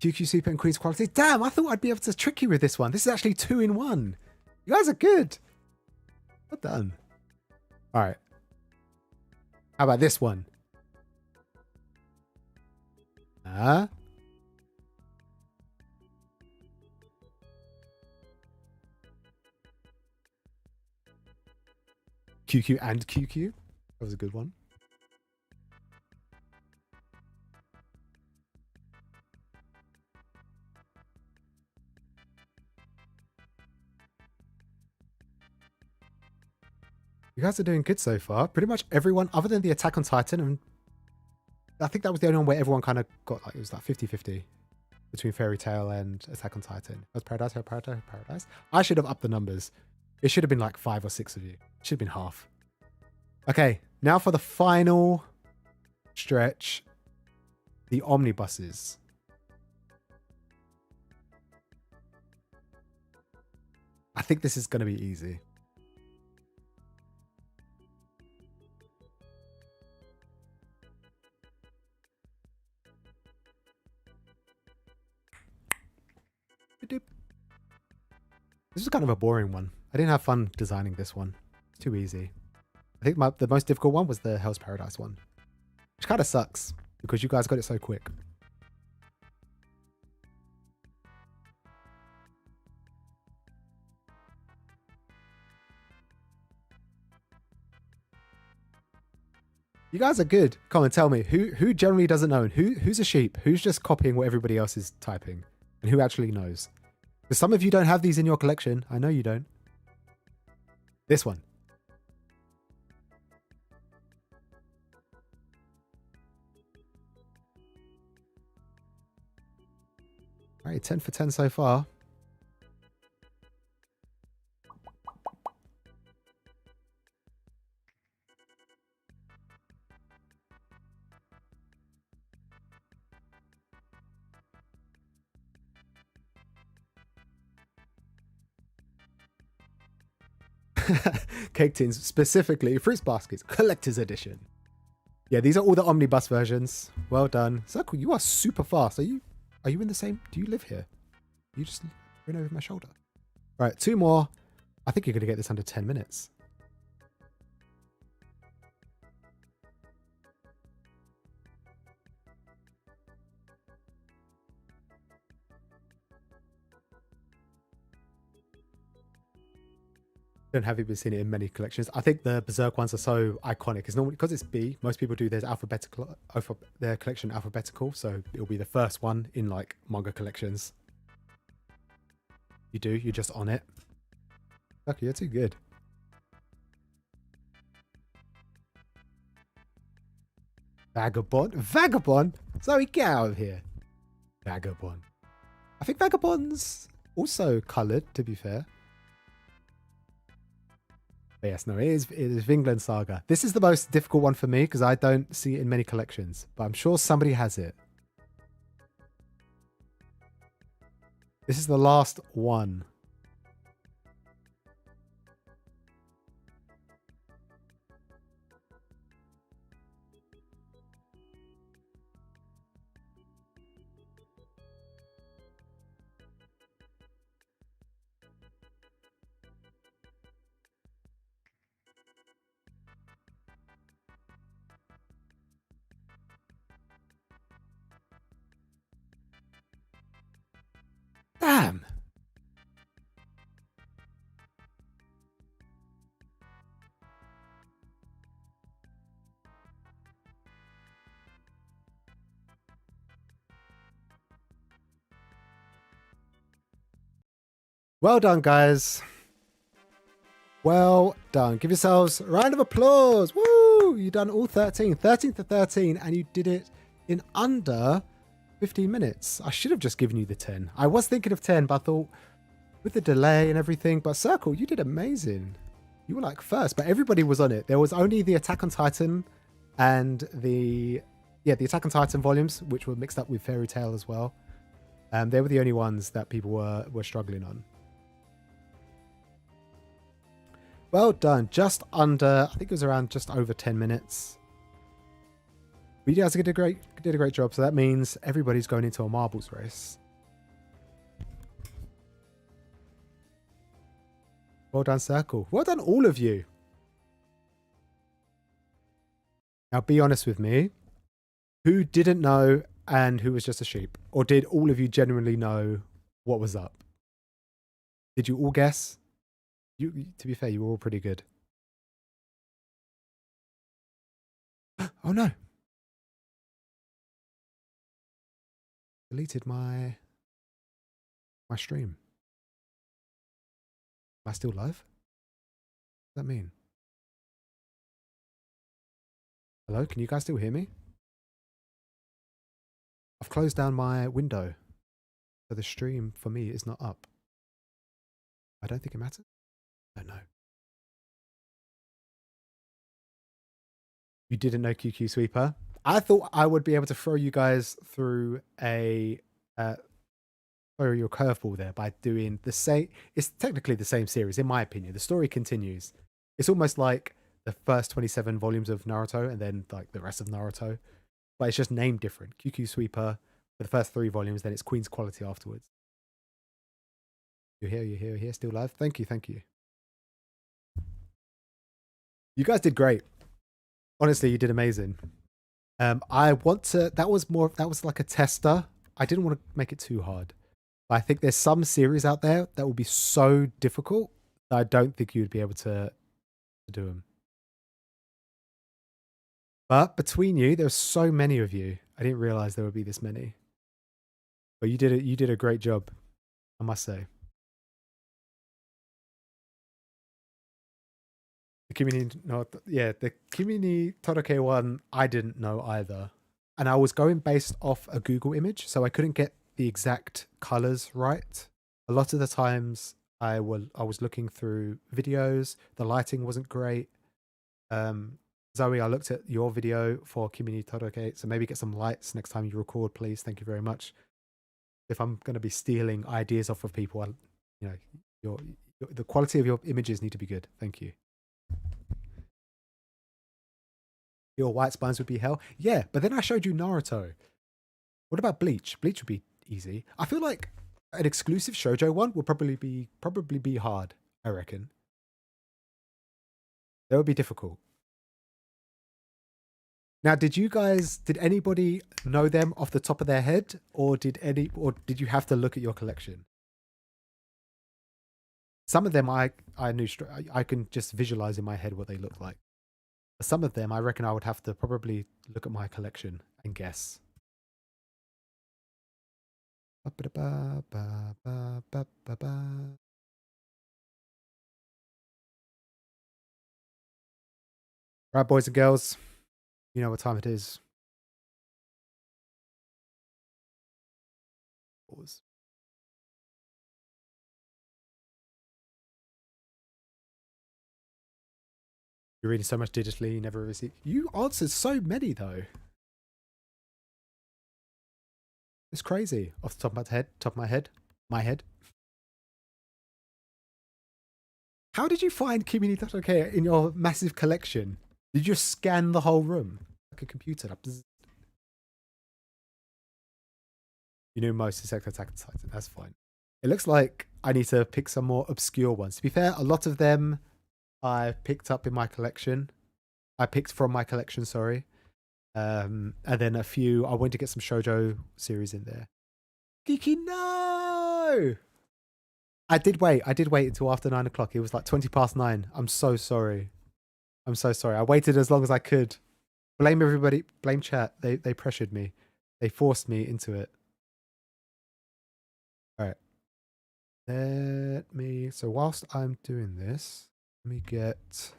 QQ Super and Queen's Quality. Damn, I thought I'd be able to trick you with this one. This is actually 2 in 1. You guys are good. Well done. All right. How about this one? QQ and QQ. That was a good one. You guys are doing good so far. Pretty much everyone, other than the Attack on Titan, and I think that was the only one where everyone kind of got like, it was like 50-50 between Fairy Tail and Attack on Titan. It was Paradise. I should have upped the numbers. It should have been like 5 or 6 of you. It should have been half. Okay, now for the final stretch, the omnibuses. I think this is going to be easy. This is kind of a boring one. I didn't have fun designing this one. It's too easy. I think the most difficult one was the Hell's Paradise one, which kind of sucks because you guys got it so quick. You guys are good. Come on, tell me who generally doesn't know. Who's a sheep? Who's just copying what everybody else is typing, and who actually knows? Because some of you don't have these in your collection. I know you don't. This one. All right, 10 for 10 so far. Cake tins, specifically fruits baskets, collector's edition. Yeah, these are all the omnibus versions. Well done. Circle, you are super fast. Are you in the same? Do you live here? You just ran over my shoulder. Right, 2 more. I think you're going to get this under 10 minutes. Don't have even seen it in many collections. I think the Berserk ones are so iconic. It's normally because it's B. Most people do their collection alphabetical, so it'll be the first one in like manga collections. You do. You're just on it. Okay, you're too good. Vagabond. Zoe, get out of here. Vagabond. I think Vagabond's also coloured. To be fair. But yes, no, it is Vinland Saga. This is the most difficult one for me because I don't see it in many collections, but I'm sure somebody has it. This is the last one. Damn. Well done, guys. Well done. Give yourselves a round of applause. Woo! You've done all 13. 13 to 13, and you did it in under 15 minutes. I should have just given you the 10. I was thinking of 10, but I thought with the delay and everything. But Circle, you did amazing. You were like first, but everybody was on it. There was only the Attack on Titan and the Attack on Titan volumes, which were mixed up with Fairy Tail as well. They were the only ones that people were struggling on. Well done. Just under, I think it was around just over 10 minutes. But you guys did a great job. So that means everybody's going into a marbles race. Well done, Circle. Well done, all of you. Now, be honest with me. Who didn't know and who was just a sheep? Or did all of you genuinely know what was up? Did you all guess? To be fair, you were all pretty good. Oh no. Deleted my stream. Am I still live? What does that mean? Hello, can you guys still hear me? I've closed down my window. So the stream for me is not up. I don't think it matters. I don't know. You didn't know QQ Sweeper? I thought I would be able to throw you guys through a throw your curveball there by doing the same. It's technically the same series, in my opinion. The story continues. It's almost like the first 27 volumes of Naruto and then like the rest of Naruto, but it's just named different. QQ Sweeper for the first 3 volumes, then it's Queen's Quality afterwards. You're here, still live. Thank you. You guys did great. Honestly, you did amazing. I want to. That was like a tester. I didn't want to make it too hard. But I think there's some series out there that will be so difficult that I don't think you'd be able to do them. But between you, there's so many of you. I didn't realize there would be this many. But you did it. You did a great job, I must say. The Kimi Todoroki one, I didn't know either. And I was going based off a Google image, so I couldn't get the exact colors right. A lot of the times I was looking through videos, the lighting wasn't great. Zoe, I looked at your video for Kimi Todoroki, so maybe get some lights next time you record, please. Thank you very much. If I'm going to be stealing ideas off of people, the quality of your images need to be good. Thank you. Your white spines would be hell. Yeah, but then I showed you Naruto. What about Bleach? Bleach would be easy. I feel like an exclusive shoujo one would probably be hard, I reckon. That would be difficult. Now, did anybody know them off the top of their head, or did you have to look at your collection? Some of them I knew I can just visualize in my head what they look like. Some of them, I reckon I would have to probably look at my collection and guess. Right, boys and girls, you know what time it is. Pause. You're reading so much digitally, you never receive. You answered so many though. It's crazy. Off the top of my head. How did you find Kimi Todoroki in your massive collection? Did you just scan the whole room like a computer? You knew most except Attack on Titan. That's fine. It looks like I need to pick some more obscure ones. To be fair, a lot of them I picked up in my collection. I picked from my collection, sorry. And then a few, I wanted to get some shoujo series in there. Geeky, no! I did wait until after 9 o'clock. It was like 20 past 9. I'm so sorry. I waited as long as I could. Blame everybody. Blame chat. They pressured me. They forced me into it. All right. So whilst I'm doing this, let me get...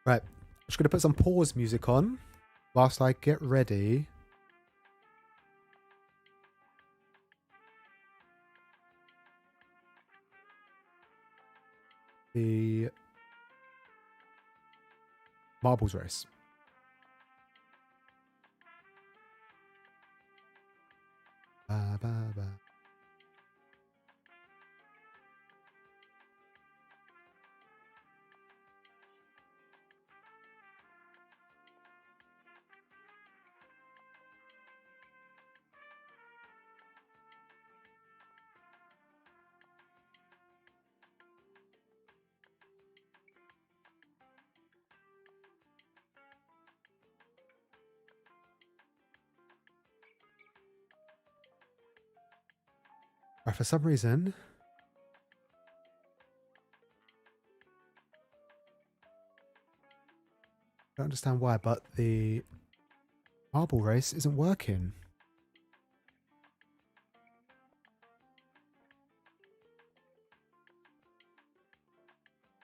Right. I'm just going to put some pause music on whilst I get ready. The Marbles race. Ba, ba, ba. Right, for some reason, I don't understand why, but the marble race isn't working.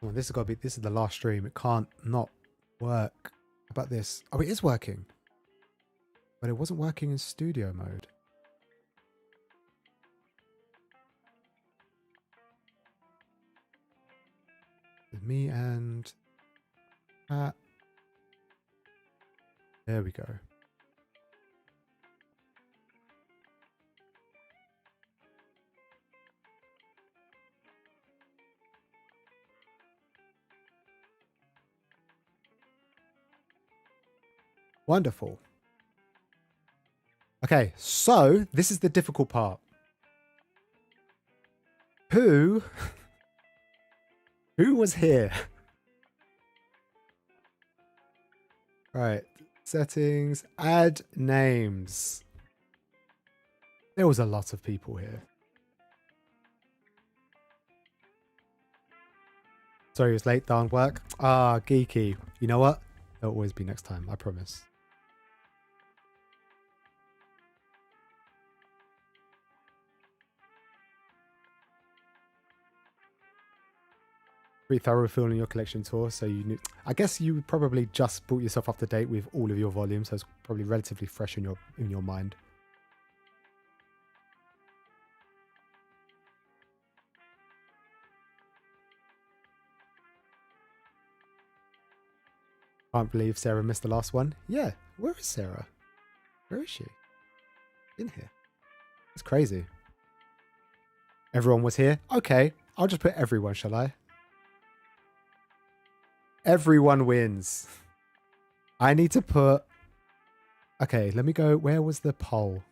Oh, this has got to be. This is the last stream. It can't not work. How about this? Oh, it is working, but it wasn't working in studio mode. With me and Pat. There we go. Wonderful. Okay, so this is the difficult part. Who was here? Right, settings, add names. There was a lot of people here. Sorry, it was late, down work. Ah, geeky. You know what? There'll always be next time, I promise. Pretty thorough feeling your collection tour, so you knew. I guess you probably just brought yourself up to date with all of your volumes, so it's probably relatively fresh in your mind. Can't believe Sarah missed the last one. Yeah, where is Sarah? Where is she? In here. It's crazy. Everyone was here? Okay, I'll just put everyone, shall I? Everyone wins. I need to put... Okay, let me go. Where was the poll?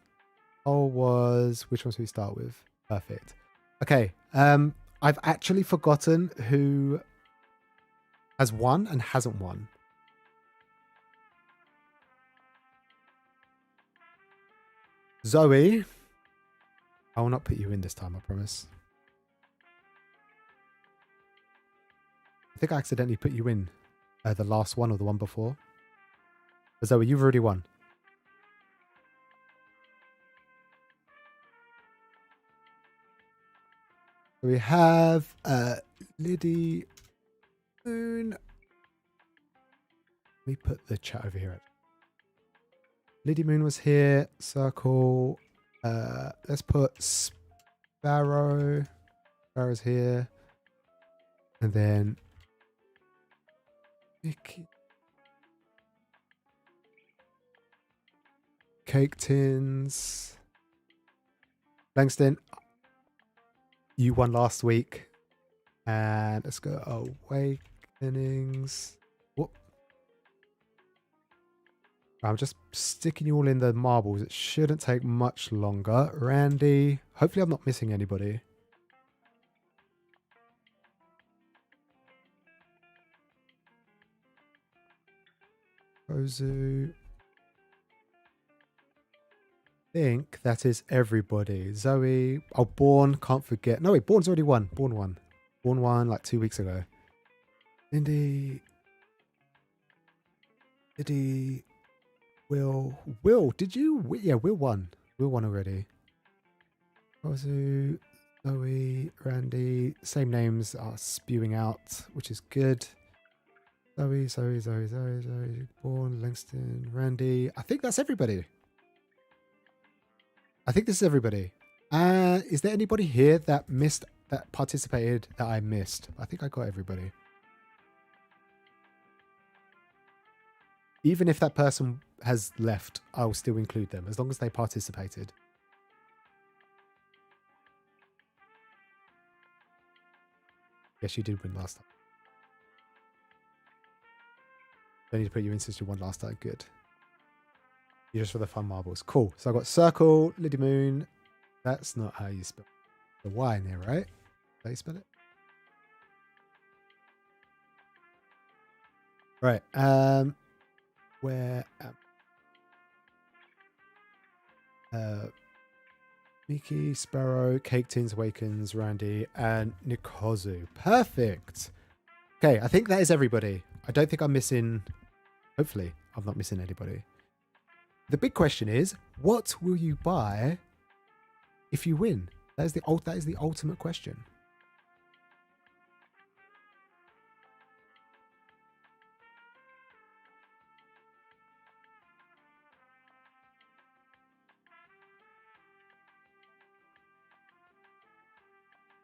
Poll was... Which ones do we start with? Perfect. Okay, I've actually forgotten who has won and hasn't won. Zoe, I will not put you in this time, I promise. I think I accidentally put you in the last one or the one before. But Zoe, you've already won. We have Liddy Moon. Let me put the chat over here. Liddy Moon was here. Circle. Let's put Sparrow. Sparrow's here. And then Mickey. Cake Tins. Langston. You won last week. And let's go Awakenings. Whoop. I'm just sticking you all in the marbles. It shouldn't take much longer. Randy. Hopefully I'm not missing anybody. Ozu. I think that is everybody. Zoe. Oh, Born. Can't forget. No, wait. Born's already won. Born won. Born won like 2 weeks ago. Indy. Diddy. Will. Will. Did you? Yeah, Will won. Will won already. Ozu. Zoe. Randy. Same names are spewing out, which is good. Zoe. Born. Langston. Randy. I think that's everybody. I think this is everybody. Is there anybody here that participated that I missed? I think I got everybody. Even if that person has left, I'll still include them as long as they participated. Yes, you did win last time. Don't need to put you in since you won last time. Good. You just for the fun marbles. Cool. So I got Circle, Lily Moon. That's not how you spell the Y in there, right? How you spell it? Right. Where Miki, Sparrow, Cake Tins, Awakens, Randy, and Nikozu. Perfect. Okay, I think that is everybody. I don't think I'm missing. Hopefully, I'm not missing anybody. The big question is, what will you buy if you win? That is the ultimate question.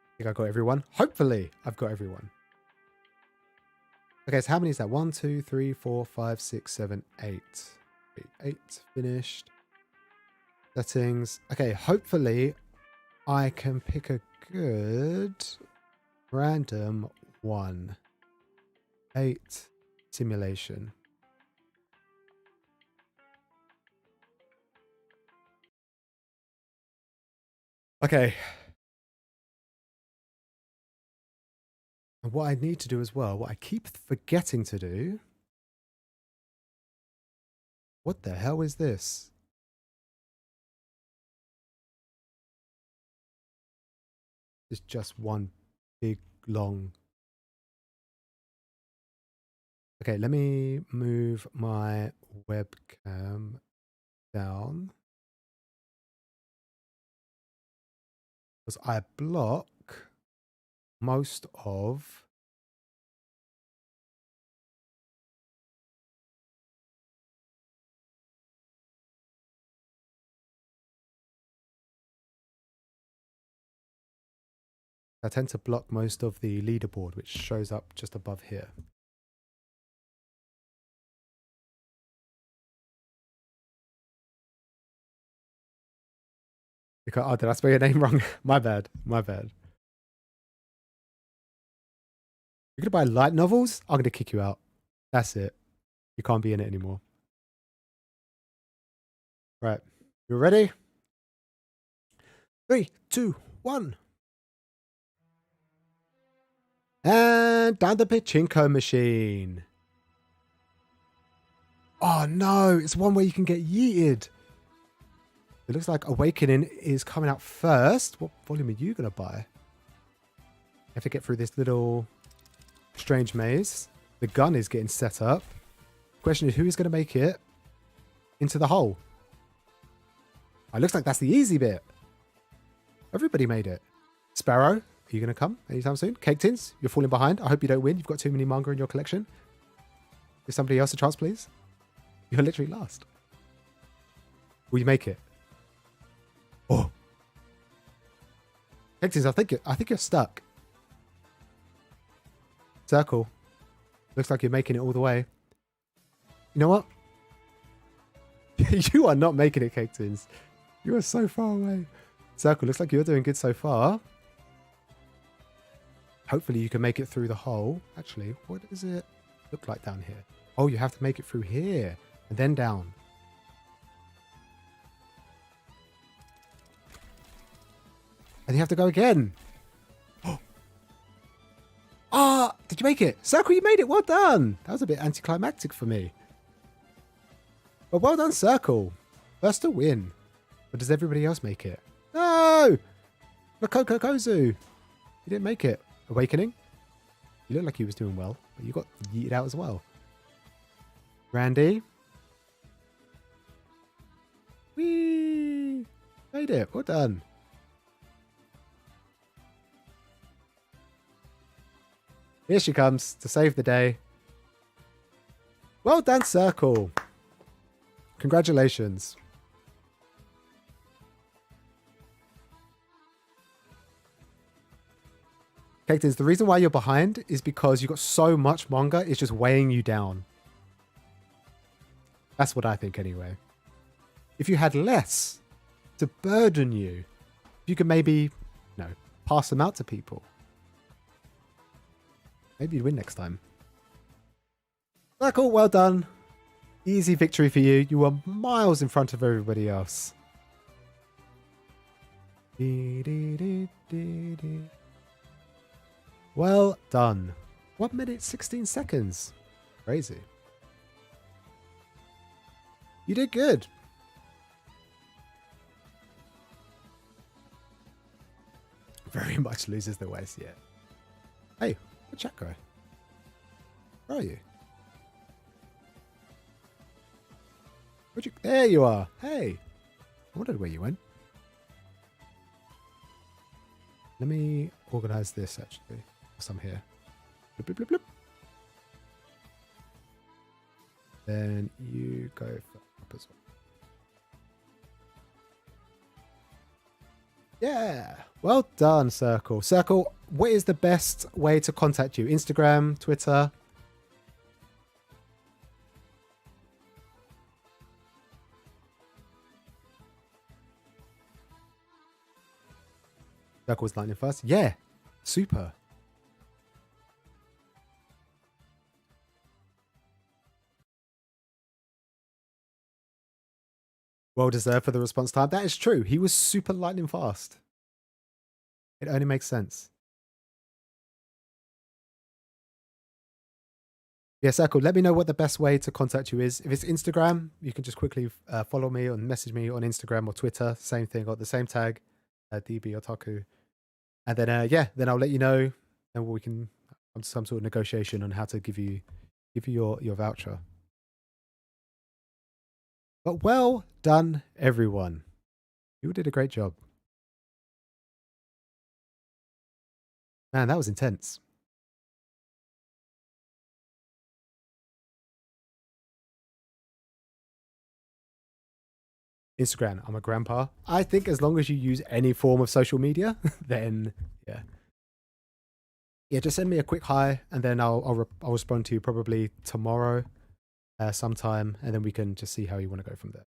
I think I got everyone. Hopefully, I've got everyone. Okay, so how many is that? 1, 2, 3, 4, 5, 6, 7, 8. 8 finished. Settings. Okay, hopefully I can pick a good random one. 8 simulation. Okay. And what I need to do as well, what I keep forgetting to do. What the hell is this? It's just one big long. Okay, let me move my webcam down. Because I block most of I tend to block most of the leaderboard, which shows up just above here. Because, oh, did I spell your name wrong? My bad. My bad. You're going to buy light novels? I'm going to kick you out. That's it. You can't be in it anymore. Right. You ready? 3, 2, 1. And down the pachinko machine. Oh no, it's one where you can get yeeted. It looks like Awakening is coming out first. What volume are you going to buy? You have to get through this little strange maze. The gun is getting set up. Question is, who is going to make it into the hole? It looks like that's the easy bit. Everybody made it. Sparrow, are you going to come anytime soon? Cake Tins, you're falling behind. I hope you don't win. You've got too many manga in your collection. Give somebody else a chance, please. You're literally last. Will you make it? Oh. Cake Tins, I think you're stuck. Circle. Looks like you're making it all the way. You know what? You are not making it, Cake Tins. You are so far away. Circle, looks like you're doing good so far. Hopefully you can make it through the hole. Actually, what does it look like down here? Oh, you have to make it through here and then down. And you have to go again. Ah, did you make it? Circle, you made it. Well done. That was a bit anticlimactic for me. But well done, Circle. First to win. But does everybody else make it? No! Makoko Kozu. You didn't make it. Awakening. You look like you was doing well, but you got yeeted out as well. Randy. Whee! Made it. Well done. Here she comes to save the day. Well done, Circle. Congratulations. Cactus, the reason why you're behind is because you've got so much manga, it's just weighing you down. That's what I think anyway. If you had less to burden you, you could maybe, pass them out to people. Maybe you'd win next time. Cool, well done. Easy victory for you. You were miles in front of everybody else. Well done. 1 minute 16 seconds. Crazy. You did good. Very much loses the West yet. Hey, where'd chat go? Where are you? There you are. Hey. I wondered where you went. Let me organize this actually. Whilst I'm here. Bloop, bloop, bloop, bloop. Then you go for up as well. Yeah. Well done, Circle. Circle, what is the best way to contact you? Instagram, Twitter? Circle's lightning first. Yeah. Super. Well deserved for the response time. That is true. He was super lightning fast. It only makes sense. Yeah, Circle, let me know what the best way to contact you is. If it's Instagram, you can just quickly follow me or message me on Instagram or Twitter. Same thing, got the same tag, DB Otaku. And then, then I'll let you know, and we can come to some sort of negotiation on how to give you your voucher. But well done, everyone. You did a great job. Man, that was intense. Instagram, I'm a grandpa. I think as long as you use any form of social media, then yeah. Yeah, just send me a quick hi, and then I'll respond to you probably tomorrow sometime, and then we can just see how you want to go from there.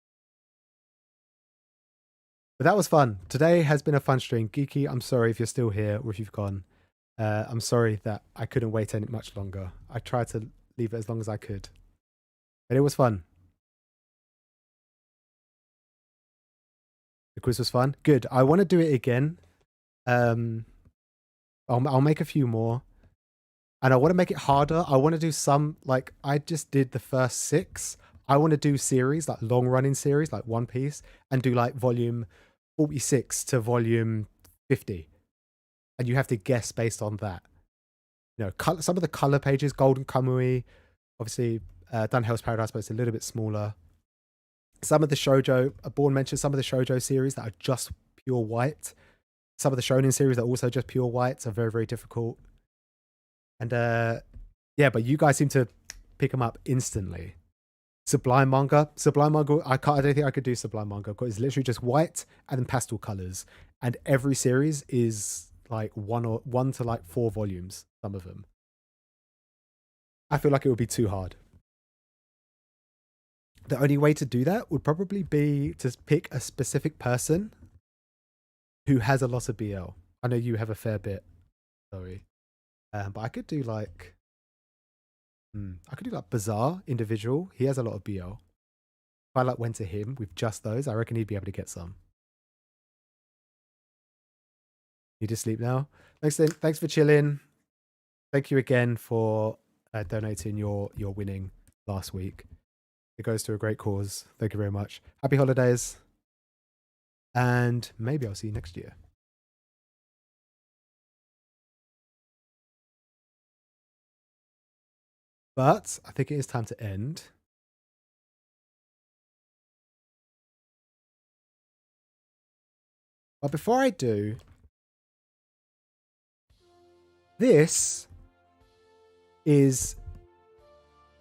But that was fun. Today has been a fun stream. Geeky, I'm sorry if you're still here or if you've gone. I'm sorry that I couldn't wait any much longer. I tried to leave it as long as I could. But it was fun. The quiz was fun. Good. I want to do it again. I'll make a few more. And I want to make it harder. I want to do some, like, I just did the first 6. I want to do series, like long running series, like One Piece, and do like volume 46 to volume 50. And you have to guess based on that. You know, some of the color pages, Golden Kamui, obviously, done Hell's Paradise, but it's a little bit smaller. Some of the shoujo, Born mentioned some of the shoujo series that are just pure white. Some of the shonen series that are also just pure whites are very, very difficult. And yeah, but you guys seem to pick them up instantly. Sublime manga, I don't think I could do Sublime manga because it's literally just white and then pastel colors. And every series is like 1 to like 4 volumes, some of them. I feel like it would be too hard. The only way to do that would probably be to pick a specific person who has a lot of BL. I know you have a fair bit, sorry. But I could do like, Bizarre individual. He has a lot of BL. If I like went to him with just those, I reckon he'd be able to get some. You just sleep now? Thanks for chilling. Thank you again for donating your winning last week. It goes to a great cause. Thank you very much. Happy holidays. And maybe I'll see you next year. But I think it is time to end. But before I do, this is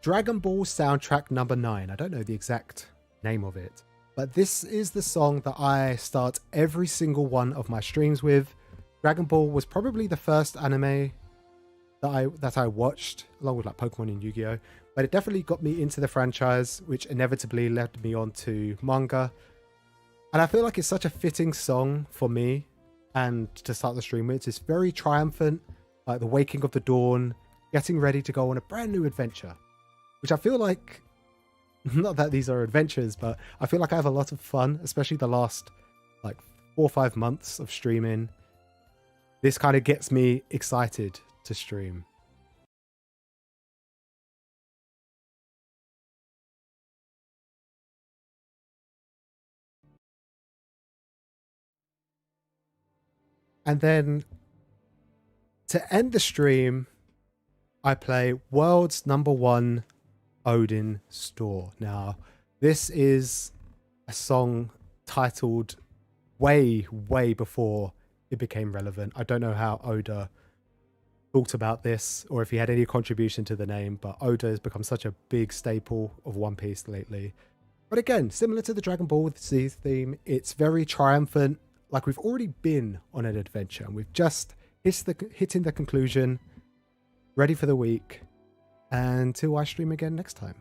Dragon Ball soundtrack number 9. I don't know the exact name of it, but this is the song that I start every single one of my streams with. Dragon Ball was probably the first anime that I watched, along with like Pokemon and Yu-Gi-Oh! But it definitely got me into the franchise, which inevitably led me on to manga. And I feel like it's such a fitting song for me and to start the stream with. It's very triumphant, like the waking of the dawn, getting ready to go on a brand new adventure, which I feel like, not that these are adventures, but I feel like I have a lot of fun, especially the last like 4 or 5 months of streaming. This kind of gets me excited to stream. And then to end the stream, I play World's #1 Odin Store. Now, this is a song titled way, way before it became relevant. I don't know how Oda thought about this or if he had any contribution to the name, but Oda has become such a big staple of One Piece lately. But again, similar to the Dragon Ball Z theme, it's very triumphant. Like we've already been on an adventure and we've just hitting the conclusion, ready for the week, until I stream again next time.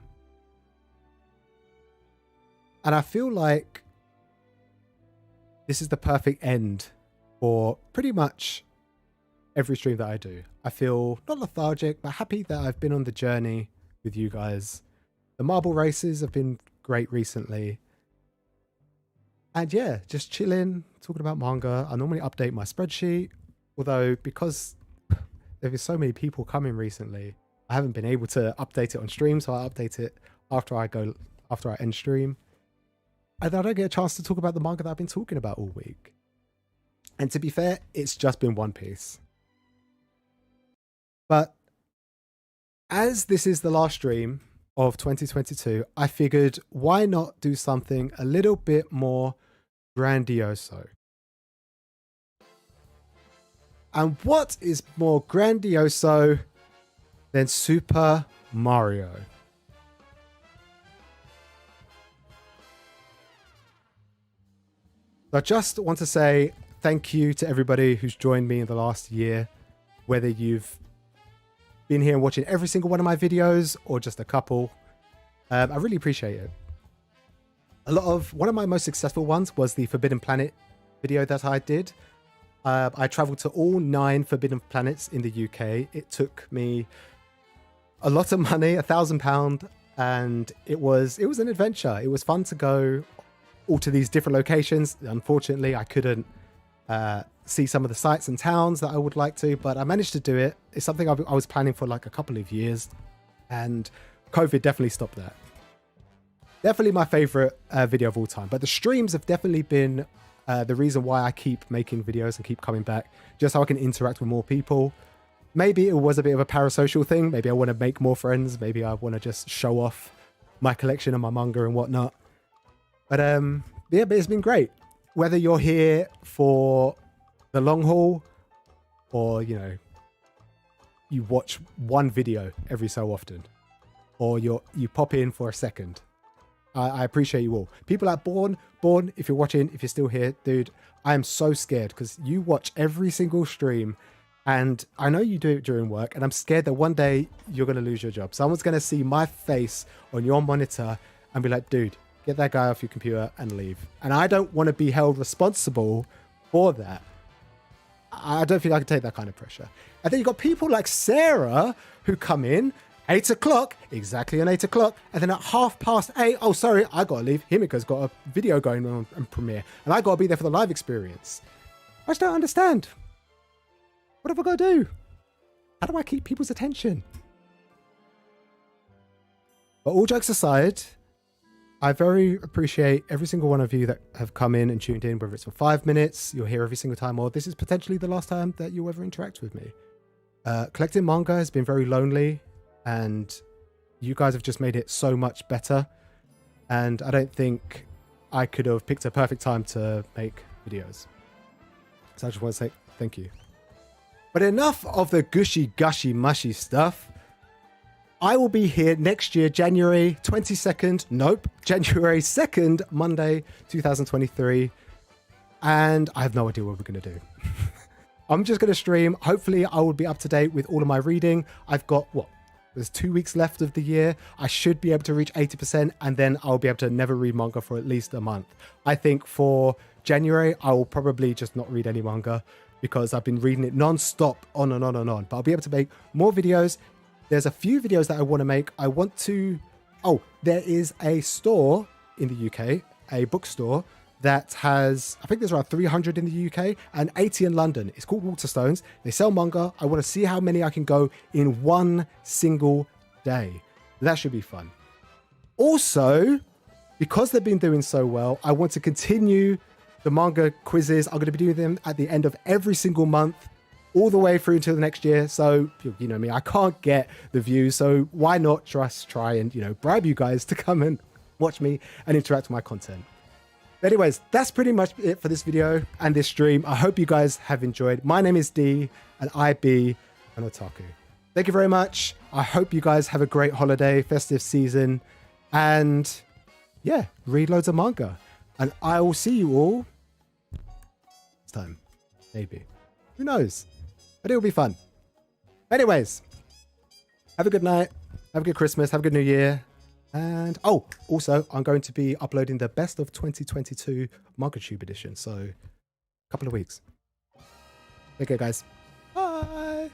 And I feel like this is the perfect end for pretty much every stream that I do. I feel not lethargic, but happy that I've been on the journey with you guys. The marble races have been great recently. And yeah, just chilling, talking about manga. I normally update my spreadsheet, although because there is so many people coming recently, I haven't been able to update it on stream, so I update it after I end stream. And I don't get a chance to talk about the manga that I've been talking about all week. And to be fair, it's just been One Piece. But as this is the last stream of 2022, I figured why not do something a little bit more grandioso. And what is more grandioso than Super Mario? So I just want to say thank you to everybody who's joined me in the last year, whether you've been here watching every single one of my videos or just a couple. I really appreciate it. One of my most successful ones was the Forbidden Planet video that I did. I traveled to all 9 Forbidden Planets in the UK. It took me a lot of money, £1,000, and it was an adventure. It was fun to go all to these different locations. Unfortunately, I couldn't see some of the sites and towns that I would like to, but I managed to do it. It's something I was planning for like a couple of years, and COVID definitely stopped that. Definitely my favorite video of all time, but the streams have definitely been the reason why I keep making videos and keep coming back, just so I can interact with more people. Maybe it was a bit of a parasocial thing. Maybe I want to make more friends. Maybe I want to just show off my collection of my manga and whatnot. But yeah, but it's been great. Whether you're here for the long haul or, you know, you watch one video every so often, or you pop in for a second. I appreciate you all. People like Born, if you're watching, if you're still here, dude, I am so scared because you watch every single stream and I know you do it during work, and I'm scared that one day you're going to lose your job. Someone's going to see my face on your monitor and be like, dude, get that guy off your computer and leave. And I don't want to be held responsible for that. I don't think I can take that kind of pressure. And then you've got people like Sarah who come in 8 o'clock, exactly on 8 o'clock, and then at 8:30, oh, sorry, I got to leave. Himiko's got a video going on Premiere, and I got to be there for the live experience. I just don't understand. What have I got to do? How do I keep people's attention? But all jokes aside, I very appreciate every single one of you that have come in and tuned in, whether it's for 5 minutes, you're here every single time, or this is potentially the last time that you'll ever interact with me. Collecting manga has been very lonely, and you guys have just made it so much better. And I don't think I could have picked a perfect time to make videos. So I just want to say thank you. But enough of the gushy, gushy, mushy stuff. I will be here next year, January 22nd. Nope, January 2nd, Monday, 2023. And I have no idea what we're going to do. I'm just going to stream. Hopefully I will be up to date with all of my reading. I've got, there's 2 weeks left of the year. I should be able to reach 80%, and then I'll be able to never read manga for at least a month. I think for January, I will probably just not read any manga because I've been reading it non-stop, on and on and on. But I'll be able to make more videos. There's a few videos that I want to make. I want to... Oh, there is a store in the UK, a bookstore, that has, I think there's around 300 in the UK and 80 in London. It's called Waterstones. They sell manga. I want to see how many I can go in one single day. That should be fun. Also, because they've been doing so well, I want to continue the manga quizzes. I'm going to be doing them at the end of every single month, all the way through until the next year. So, you know me, I can't get the views. So why not just try and, bribe you guys to come and watch me and interact with my content. But anyways, that's pretty much it for this video and this stream. I hope you guys have enjoyed. My name is D, and I be an otaku. Thank you very much. I hope you guys have a great holiday, festive season, and yeah, read loads of manga. And I will see you all next time. Maybe. Who knows? But it'll be fun. Anyways, have a good night. Have a good Christmas. Have a good New Year. And also, I'm going to be uploading the best of 2022 Manga Tube edition. So, a couple of weeks. Take care, guys. Bye.